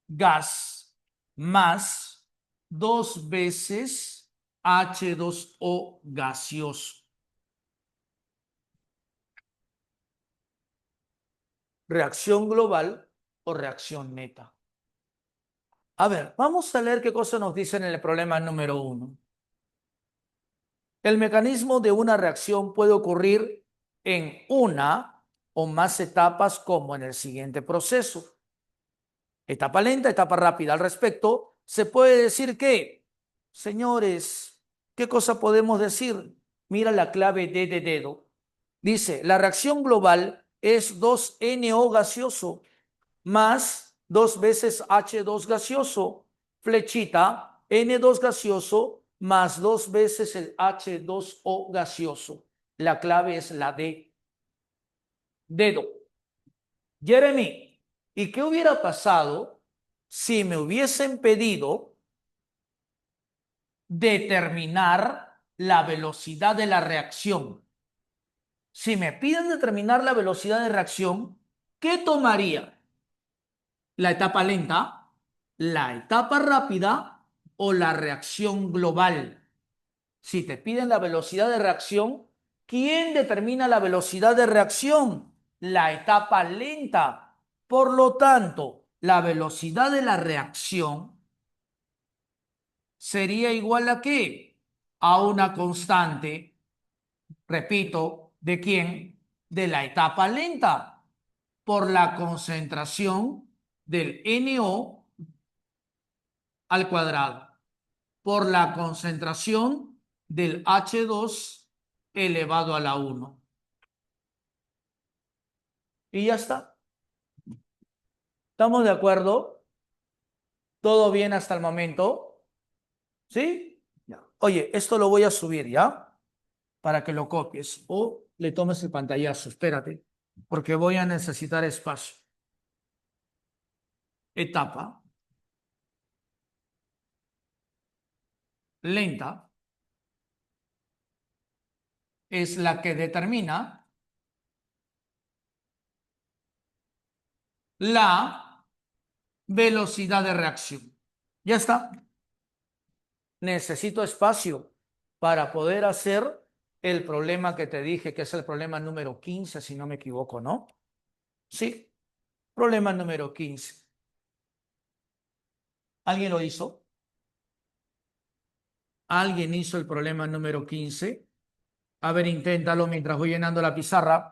gas más dos veces H2O gaseoso. Reacción global o reacción neta. A ver, vamos a leer qué cosa nos dice en el problema número 1. El mecanismo de una reacción puede ocurrir en una o más etapas como en el siguiente proceso. Etapa lenta, etapa rápida. Al respecto, se puede decir que, señores, ¿qué cosa podemos decir? Mira la clave D de dedo. Dice, la reacción global es 2NO gaseoso más dos veces H2 gaseoso, flechita, N2 gaseoso más dos veces el H2O gaseoso. La clave es la D. Dedo. Jeremy, ¿y qué hubiera pasado si me hubiesen pedido determinar la velocidad de la reacción? Si me piden determinar la velocidad de reacción, ¿qué tomaría? ¿La etapa lenta, la etapa rápida o la reacción global? Si te piden la velocidad de reacción, ¿quién determina la velocidad de reacción? La etapa lenta. Por lo tanto, la velocidad de la reacción sería igual a ¿qué? A una constante, repito, ¿de quién? De la etapa lenta, por la concentración del NO al cuadrado, por la concentración del H2 elevado a la 1. Y ya está. ¿Estamos de acuerdo? ¿Todo bien hasta el momento? ¿Sí? Ya. Oye, esto lo voy a subir, ¿ya? Para que lo copies o le tomes el pantallazo. Espérate, porque voy a necesitar espacio. Etapa lenta es la que determina la velocidad de reacción. Ya está. Necesito espacio para poder hacer el problema que te dije, que es el problema número 15, si no me equivoco, ¿no? Sí, problema número 15. ¿Alguien lo hizo? ¿Alguien hizo el problema número 15? A ver, inténtalo mientras voy llenando la pizarra.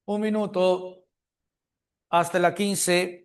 Un minuto hasta la 15.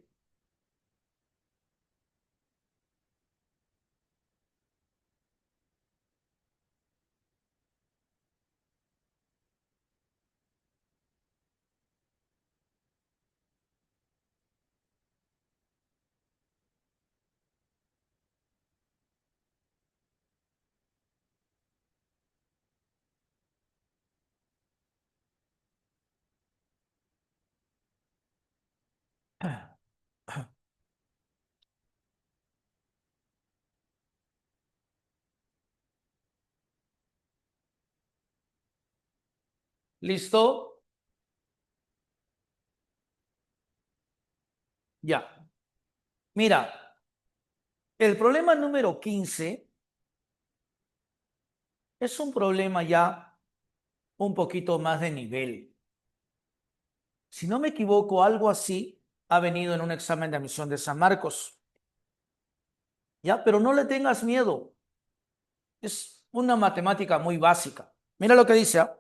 ¿Listo? Ya. Mira, el problema número 15 es un problema ya un poquito más de nivel. Si no me equivoco, algo así ha venido en un examen de admisión de San Marcos. Ya, pero no le tengas miedo. Es una matemática muy básica. Mira lo que dice, ¿ah?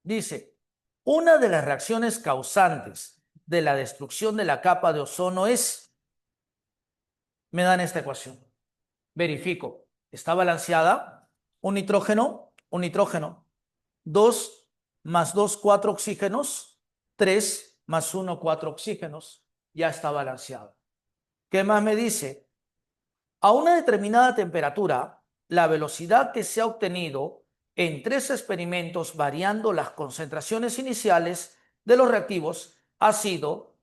Dice, una de las reacciones causantes de la destrucción de la capa de ozono es, me dan esta ecuación. Verifico, está balanceada, un nitrógeno, 2 más 2 4 oxígenos, 3 más 1 4 oxígenos, ya está balanceado. ¿Qué más me dice? A una determinada temperatura, la velocidad que se ha obtenido en 3 experimentos variando las concentraciones iniciales de los reactivos ha sido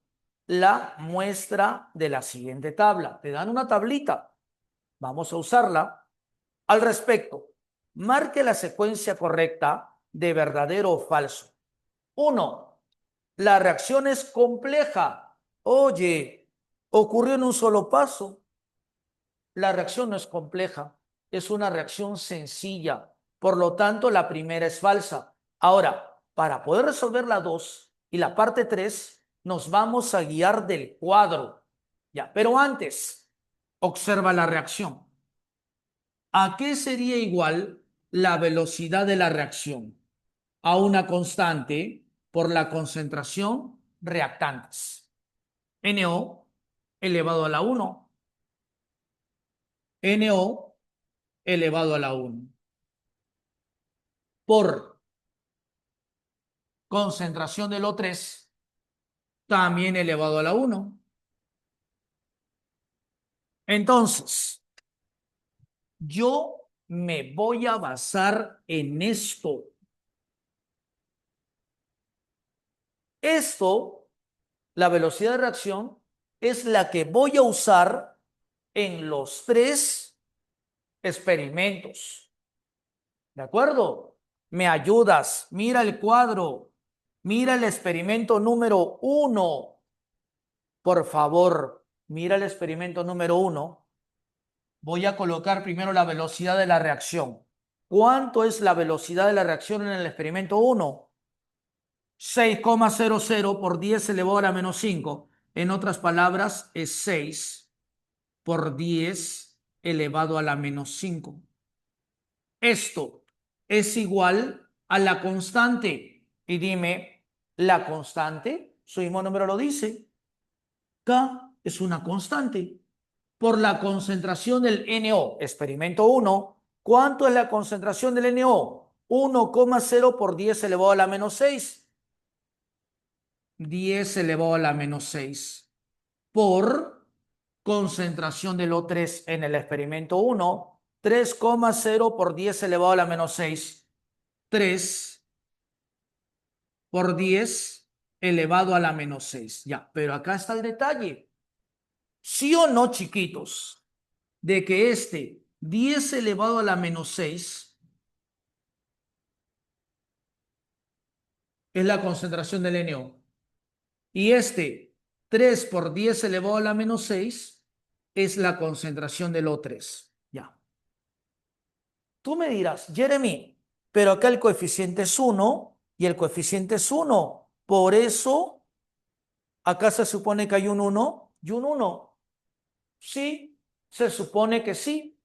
la muestra de la siguiente tabla. Te dan una tablita. Vamos a usarla. Al respecto, marque la secuencia correcta de verdadero o falso. 1. La reacción es compleja. Oye, ocurrió en un solo paso. La reacción no es compleja, es una reacción sencilla. Por lo tanto, la primera es falsa. Ahora, para poder resolver la 2 y la parte 3, nos vamos a guiar del cuadro. Ya, pero antes, observa la reacción. ¿A qué sería igual la velocidad de la reacción? A una constante por la concentración reactantes. NO elevado a la 1. NO elevado a la 1. Por concentración del O3 también elevado a la 1. Entonces, yo me voy a basar en esto. Esto, la velocidad de reacción, es la que voy a usar en los 3 experimentos. ¿De acuerdo? Me ayudas. Mira el cuadro. Mira el experimento número 1. Por favor, mira el experimento número 1. Voy a colocar primero la velocidad de la reacción. ¿Cuánto es la velocidad de la reacción en el experimento 1? 6,00 por 10 elevado a la menos 5. En otras palabras, es 6 por 10 elevado a la menos 5. Esto es igual a la constante. Y dime, ¿la constante? Su mismo número lo dice. K es una constante. Por la concentración del NO. Experimento 1. ¿Cuánto es la concentración del NO? 1,0 por 10 elevado a la menos 6. 10 elevado a la menos 6. Por concentración del O3 en el experimento 1. 3,0 por 10 elevado a la menos 6. 3 por 10 elevado a la menos 6. Ya, pero acá está el detalle. ¿Sí o no, chiquitos? De que este 10 elevado a la menos 6 es la concentración del NO. Y este 3 por 10 elevado a la menos 6 es la concentración del O3. Ya. Tú me dirás, Jeremy, pero acá el coeficiente es 1 y el coeficiente es 1. Por eso, acá se supone que hay un 1 y un 1. Sí, se supone que sí.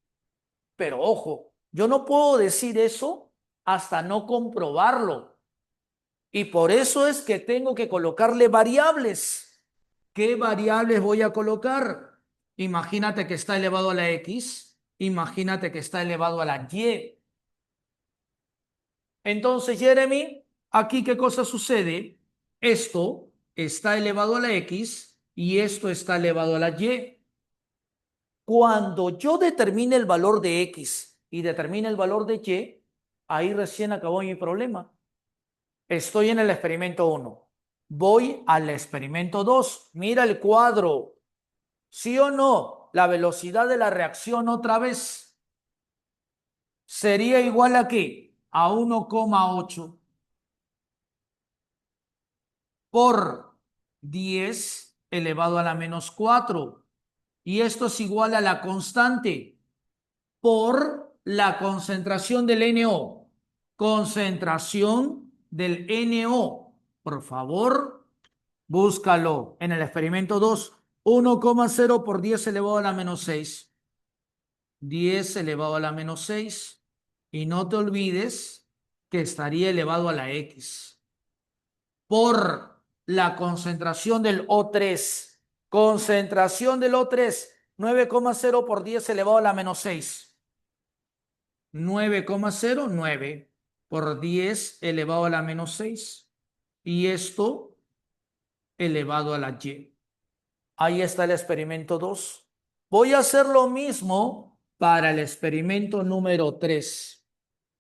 Pero ojo, yo no puedo decir eso hasta no comprobarlo. Y por eso es que tengo que colocarle variables. ¿Qué variables voy a colocar? Imagínate que está elevado a la X. Imagínate que está elevado a la Y. Entonces, Jeremy, aquí ¿qué cosa sucede? Esto está elevado a la X y esto está elevado a la Y. Cuando yo determine el valor de X y determine el valor de Y, ahí recién acabó mi problema. Estoy en el experimento 1. Voy al experimento 2. Mira el cuadro. ¿Sí o no? La velocidad de la reacción otra vez sería igual a ¿qué? a 1,8 por 10 elevado a la menos 4. Y esto es igual a la constante por la concentración del NO. Concentración del NO. Por favor, búscalo en el experimento 2. 1,0 por 10 elevado a la menos 6. 10 elevado a la menos 6. Y no te olvides que estaría elevado a la X. Por la concentración del O3. Concentración del O3. 9,0 por 10 elevado a la menos 6. 9,09 por 10 elevado a la menos 6. Y esto elevado a la Y. Ahí está el experimento 2. Voy a hacer lo mismo para el experimento número 3.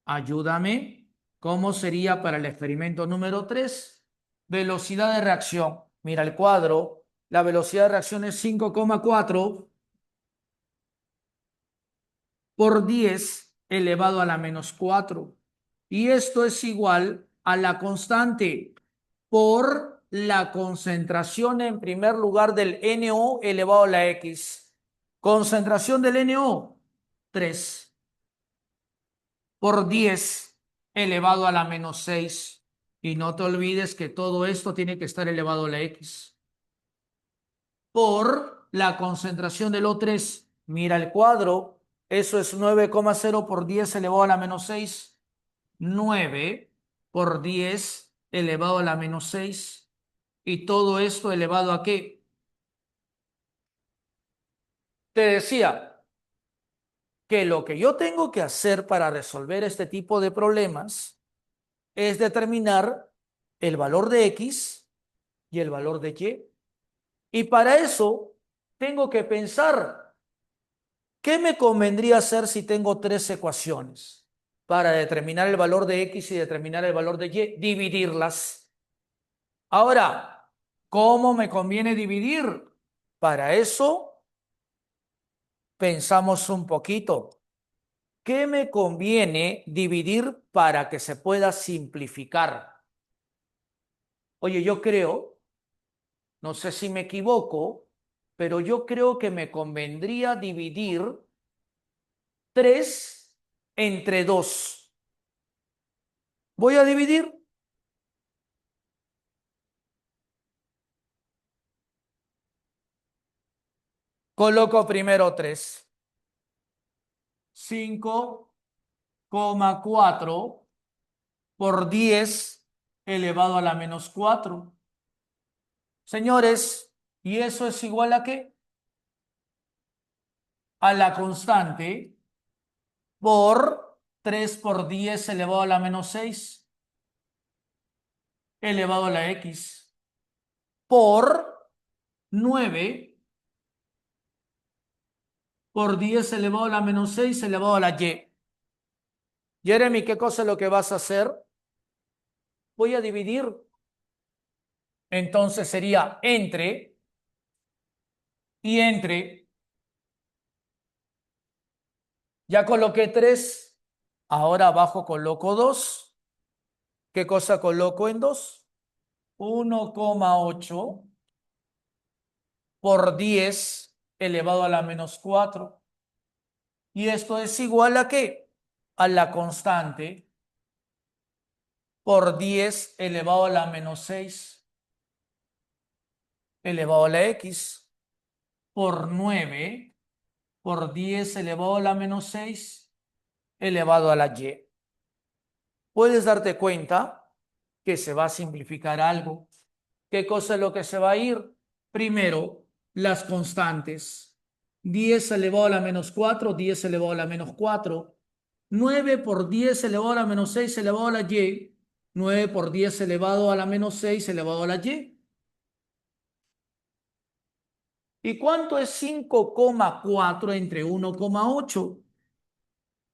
Ayúdame. ¿Cómo sería para el experimento número 3? Velocidad de reacción. Mira el cuadro. La velocidad de reacción es 5,4 por 10 elevado a la menos 4. Y esto es igual a la constante por la concentración en primer lugar del NO elevado a la X. Concentración del NO, 3 por 10 elevado a la menos 6. Y no te olvides que todo esto tiene que estar elevado a la X. Por la concentración del O3. Mira el cuadro. Eso es 9,0 por 10 elevado a la menos 6. 9 por 10 elevado a la menos 6. Y todo esto elevado a ¿qué? Te decía que lo que yo tengo que hacer para resolver este tipo de problemas es determinar el valor de X y el valor de Y. Y para eso tengo que pensar, ¿qué me convendría hacer si tengo tres ecuaciones? Para determinar el valor de X y determinar el valor de Y, dividirlas. Ahora, ¿cómo me conviene dividir? Para eso, pensamos un poquito. ¿Qué me conviene dividir para que se pueda simplificar? Oye, yo creo, no sé si me equivoco, pero yo creo que me convendría dividir 3 entre 2. Voy a dividir. Coloco primero 3. 5,4 por 10 elevado a la menos 4. Señores, ¿y eso es igual a qué? A la constante por 3 por 10 elevado a la menos 6 elevado a la X por 9 por 10 elevado a la menos 6 elevado a la Y. Jeremy, ¿qué cosa es lo que vas a hacer? Voy a dividir. Entonces sería entre y entre. Ya coloqué 3. Ahora abajo coloco 2. ¿Qué cosa coloco en 2? 1,8 por 10 elevado a la menos 4. Y esto es igual a ¿qué? A la constante por 10 elevado a la menos 6 elevado a la X por 9 por 10 elevado a la menos 6 elevado a la Y. Puedes darte cuenta que se va a simplificar algo. ¿Qué cosa es lo que se va a ir? Primero, las constantes. 10 elevado a la menos 4, 10 elevado a la menos 4. 9 por 10 elevado a la menos 6 elevado a la Y. 9 por 10 elevado a la menos 6 elevado a la Y. ¿Y cuánto es 5,4 entre 1,8?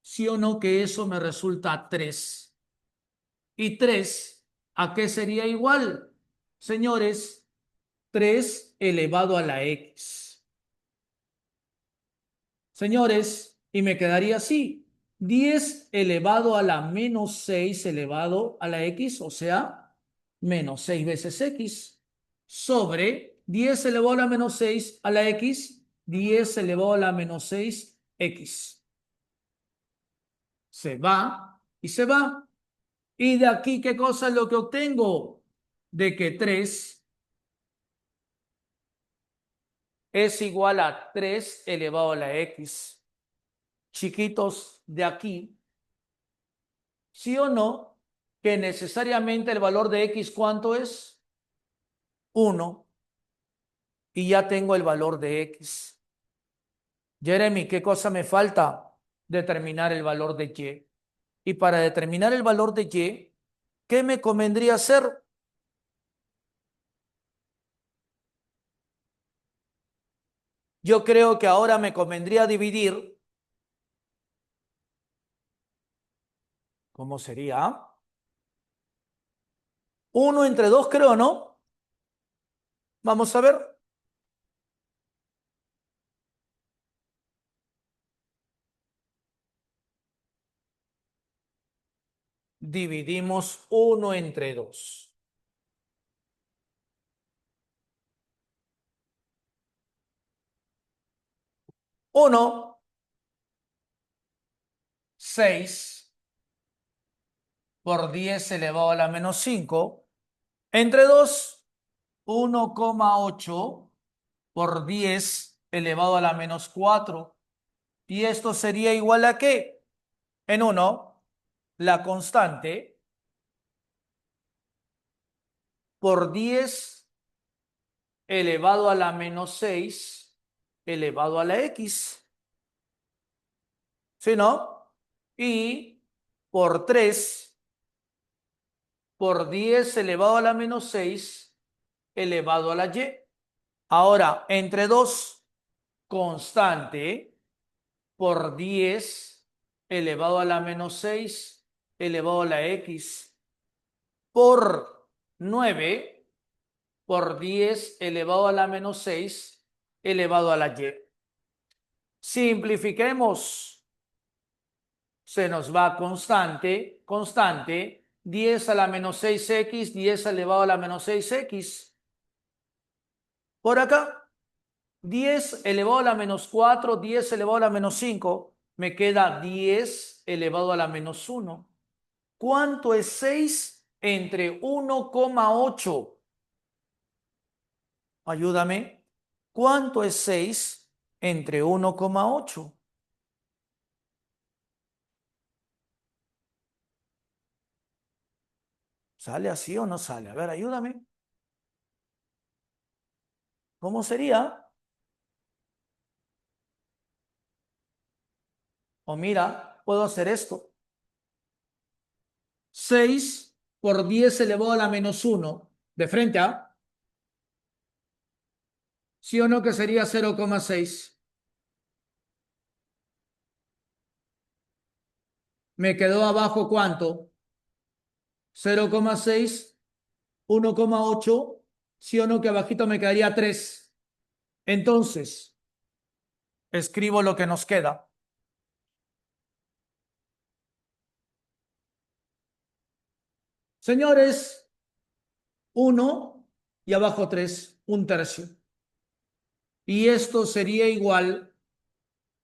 ¿Sí o no que eso me resulta 3? ¿Y 3 a qué sería igual? Señores, 3 elevado a la X. Señores, y me quedaría así. 10 elevado a la menos 6 elevado a la x, o sea, menos 6 veces x, sobre 10 elevado a la menos 6 a la x, 10 elevado a la menos 6 x. Se va y se va. Y de aquí, ¿qué cosa es lo que obtengo? De que 3 es igual a 3 elevado a la x. Chiquitos, de aquí, ¿sí o no? Que necesariamente el valor de x, ¿cuánto es? 1. Y ya tengo el valor de x. Jeremy, ¿qué cosa me falta? Determinar el valor de y. Y para determinar el valor de y, ¿qué me convendría hacer? Yo creo que ahora me convendría dividir. ¿Cómo sería? 1 entre 2, creo, ¿no? Vamos a ver. Dividimos 1 entre 2. 1, 6 por 10 elevado a la menos 5. Entre 2, 1,8 por 10 elevado a la menos 4. ¿Y esto sería igual a qué? En 1, la constante por 10 elevado a la menos 6 elevado a la x. ¿Sí, no? Y por 3 por 10 elevado a la menos 6 elevado a la y. Ahora, entre 2, constante por 10 elevado a la menos 6 elevado a la x por 9 por 10 elevado a la menos 6 elevado a la y. Simplifiquemos. Se nos va constante, constante, 10 a la menos 6x, 10 elevado a la menos 6x. Por acá, 10 elevado a la menos 4, 10 elevado a la menos 5, me queda 10 elevado a la menos 1. ¿Cuánto es 6 entre 1,8? Ayúdame. ¿Cuánto es 6 entre 1,8? ¿Sale así o no sale? A ver, ayúdame. ¿Cómo sería? O mira, puedo hacer esto. 6 por 10 elevado a la menos 1. De frente a, ¿sí o no que sería 0,6? Me quedó abajo ¿cuánto? 0,6, 1,8. ¿Sí o no que abajito me quedaría 3? Entonces, escribo lo que nos queda. Señores, 1 y abajo 3, un tercio. Y esto sería igual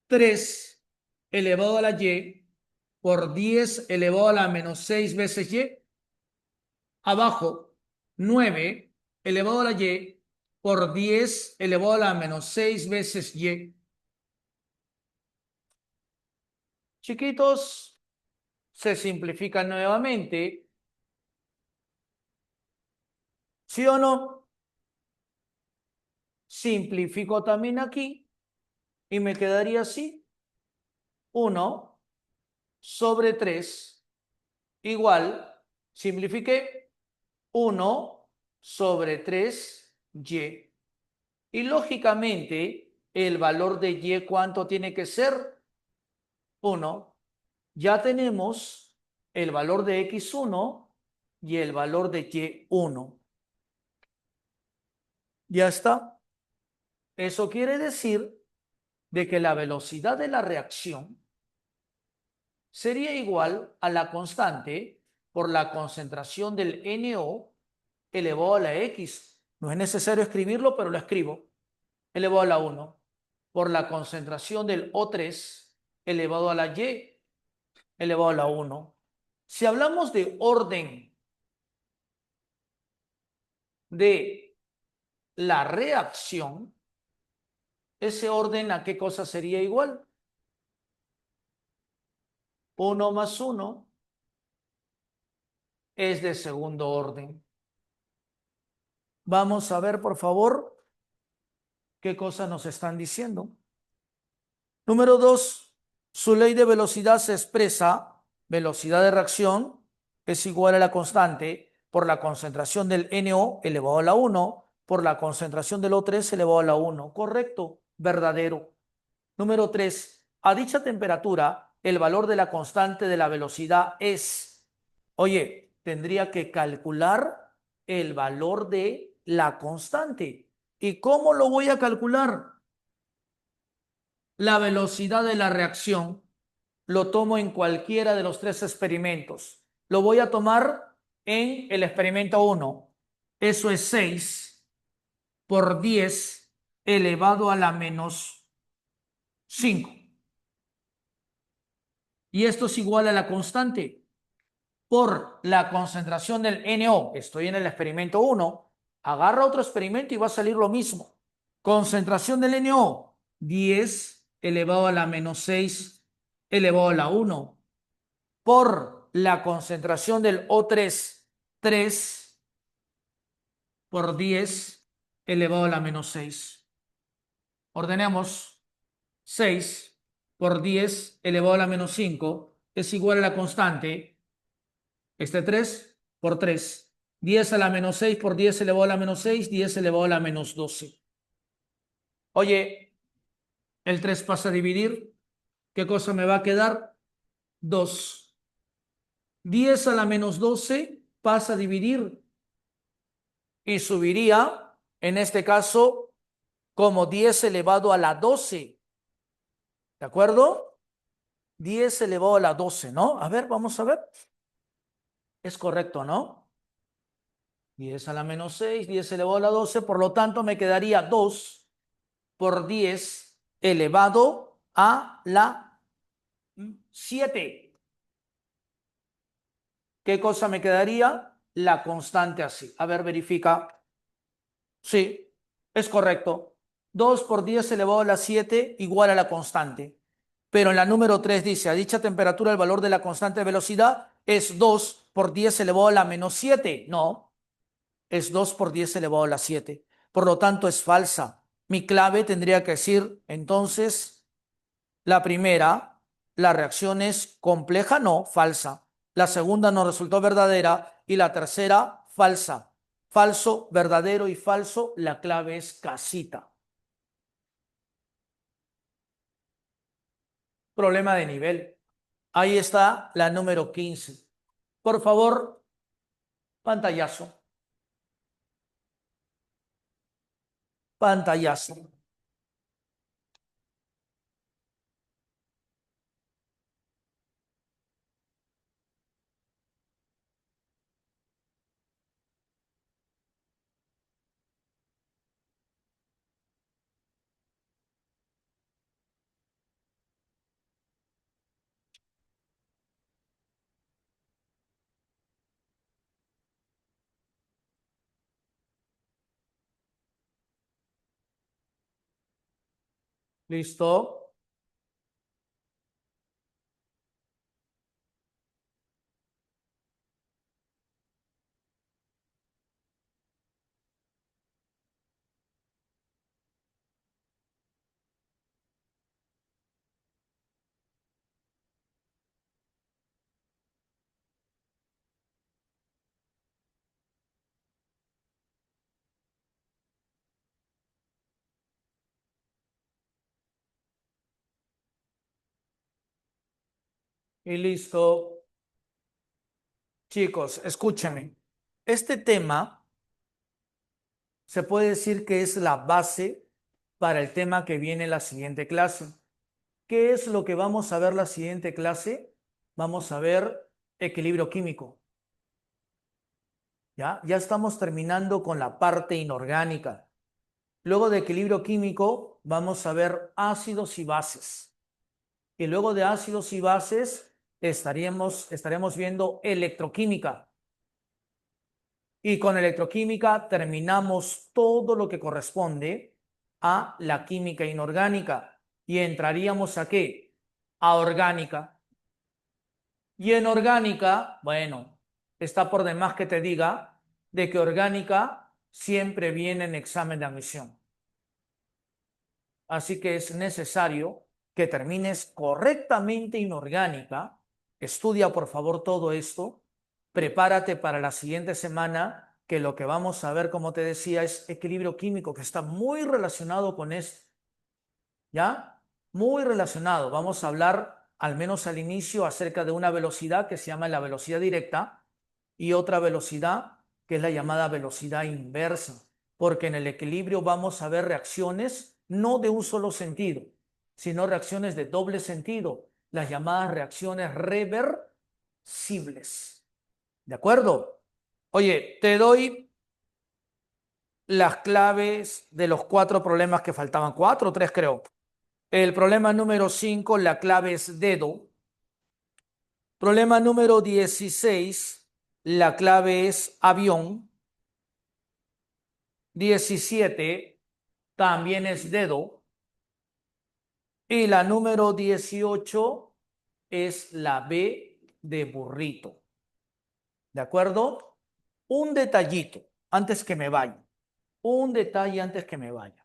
3 elevado a la y por 10 elevado a la menos 6 veces y. Abajo, 9 elevado a la y por 10 elevado a la menos 6 veces y. Chiquitos, se simplifican nuevamente. ¿Sí o no? Simplifico también aquí y me quedaría así. 1 sobre 3 igual, simplifiqué, 1 sobre 3y. Y lógicamente, el valor de y, ¿cuánto tiene que ser? 1. Ya tenemos el valor de x1 y el valor de y1. Ya está. Eso quiere decir de que la velocidad de la reacción sería igual a la constante por la concentración del NO elevado a la X. No es necesario escribirlo, pero lo escribo. Elevado a la 1 por la concentración del O3 elevado a la Y elevado a la 1. Si hablamos de orden de la reacción, ese orden ¿a qué cosa sería igual? 1 más 1 es de segundo orden. Vamos a ver, por favor, qué cosas nos están diciendo. Número 2, su ley de velocidad se expresa, velocidad de reacción es igual a la constante por la concentración del NO elevado a la 1 por la concentración del O3 elevado a la 1. Correcto, verdadero. Número 3, a dicha temperatura, el valor de la constante de la velocidad es, oye, tendría que calcular el valor de la constante. ¿Y cómo lo voy a calcular? La velocidad de la reacción lo tomo en cualquiera de los tres experimentos. Lo voy a tomar en el experimento 1. Eso es 6 por 10 elevado a la menos 5. Y esto es igual a la constante por la concentración del NO. Estoy en el experimento 1. Agarra otro experimento y va a salir lo mismo. Concentración del NO, 10 elevado a la menos 6 elevado a la 1. Por la concentración del O3, 3 por 10 elevado a la menos 6. Ordenemos 6 por 10 elevado a la menos 5 es igual a la constante, 3 por 3. 10 a la menos 6 por 10 elevado a la menos 6, 10 elevado a la menos 12. Oye, el 3 pasa a dividir. ¿Qué cosa me va a quedar? 2. 10 a la menos 12 pasa a dividir y subiría, en este caso, como 10 elevado a la 12. ¿De acuerdo? 10 elevado a la 12, ¿no? A ver, vamos a ver. Es correcto, ¿no? 10 a la menos 6, 10 elevado a la 12, por lo tanto me quedaría 2 por 10 elevado a la 7. ¿Qué cosa me quedaría? La constante así. A ver, verifica. Sí, es correcto. 2 por 10 elevado a la 7 igual a la constante. Pero en la número 3 dice, a dicha temperatura el valor de la constante de velocidad es 2 por 10 elevado a la menos 7. No, es 2 por 10 elevado a la 7. Por lo tanto, es falsa. Mi clave tendría que decir, entonces, la primera, la reacción es compleja, no, falsa. La segunda no resultó verdadera y la tercera, falsa. Falso, verdadero y falso, la clave es casita. Problema de nivel. Ahí está la número 15. Por favor, pantallazo. Pantallazo. ¿Listo? Y listo. Chicos, escúchenme. Este tema se puede decir que es la base para el tema que viene en la siguiente clase. ¿Qué es lo que vamos a ver la siguiente clase? vamos a ver equilibrio químico. Ya estamos terminando con la parte inorgánica. Luego de equilibrio químico, vamos a ver ácidos y bases. Y luego de ácidos y bases, estaremos viendo electroquímica. Y con electroquímica terminamos todo lo que corresponde a la química inorgánica. Y entraríamos ¿a qué? A orgánica. Y en orgánica, bueno, está por demás que te diga de que orgánica siempre viene en examen de admisión. Así que es necesario que termines correctamente inorgánica. Estudia por favor todo esto. Prepárate para la siguiente semana, que lo que vamos a ver, como te decía, es equilibrio químico, que está muy relacionado con esto. ¿Ya? Muy relacionado. Vamos a hablar, al menos al inicio, acerca de una velocidad que se llama la velocidad directa y otra velocidad que es la llamada velocidad inversa, porque en el equilibrio vamos a ver reacciones no de un solo sentido, sino reacciones de doble sentido, las llamadas reacciones reversibles. ¿De acuerdo? Oye, te doy las claves de los 4 problemas que faltaban, 4 o 3 creo. El problema número 5, la clave es dedo. Problema número 16, la clave es avión. 17, también es dedo. Y la número 18 es la B de burrito. ¿De acuerdo? Un detallito antes que me vaya. Un detalle antes que me vaya.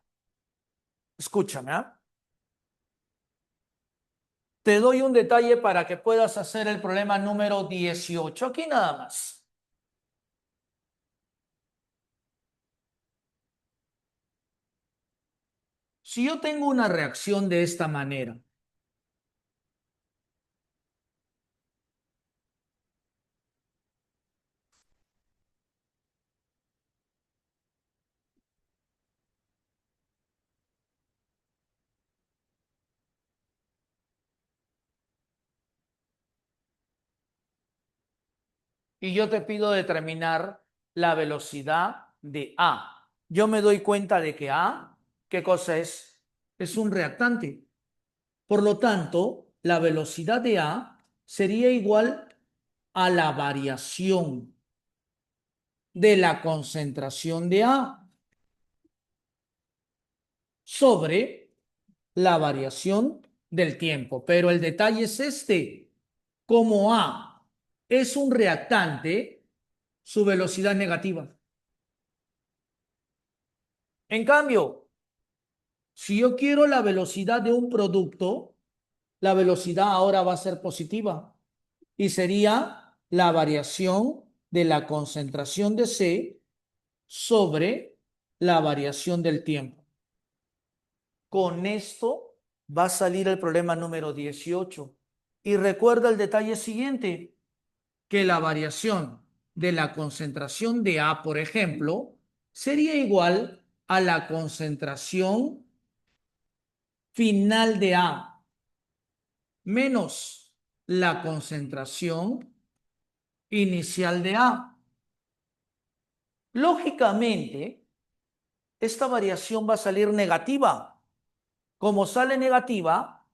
Escúchame, ¿ah? Te doy un detalle para que puedas hacer el problema número 18. Aquí nada más. Si yo tengo una reacción de esta manera, y yo te pido determinar la velocidad de A, yo me doy cuenta de que A, ¿qué cosa es? Es un reactante. Por lo tanto, la velocidad de A sería igual a la variación de la concentración de A sobre la variación del tiempo. Pero el detalle es este: como A es un reactante, su velocidad es negativa. En cambio, si yo quiero la velocidad de un producto, la velocidad ahora va a ser positiva y sería la variación de la concentración de C sobre la variación del tiempo. Con esto va a salir el problema número 18. Y recuerda el detalle siguiente, que la variación de la concentración de A, por ejemplo, sería igual a la concentración final de A menos la concentración inicial de A. Lógicamente, esta variación va a salir negativa. Como sale negativa,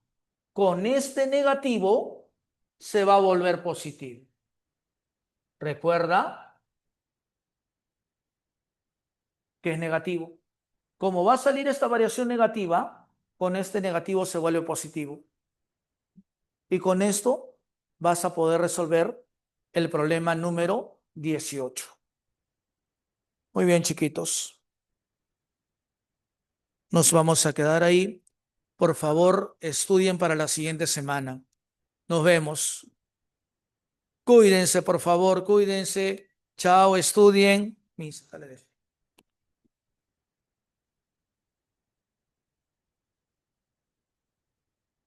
con este negativo se va a volver positivo. Recuerda que es negativo. Como va a salir esta variación negativa, con este negativo se vuelve positivo. Y con esto vas a poder resolver el problema número 18. Muy bien, chiquitos. Nos vamos a quedar ahí. Por favor, estudien para la siguiente semana. Nos vemos. Cuídense, por favor, cuídense. Chao, estudien. Dale.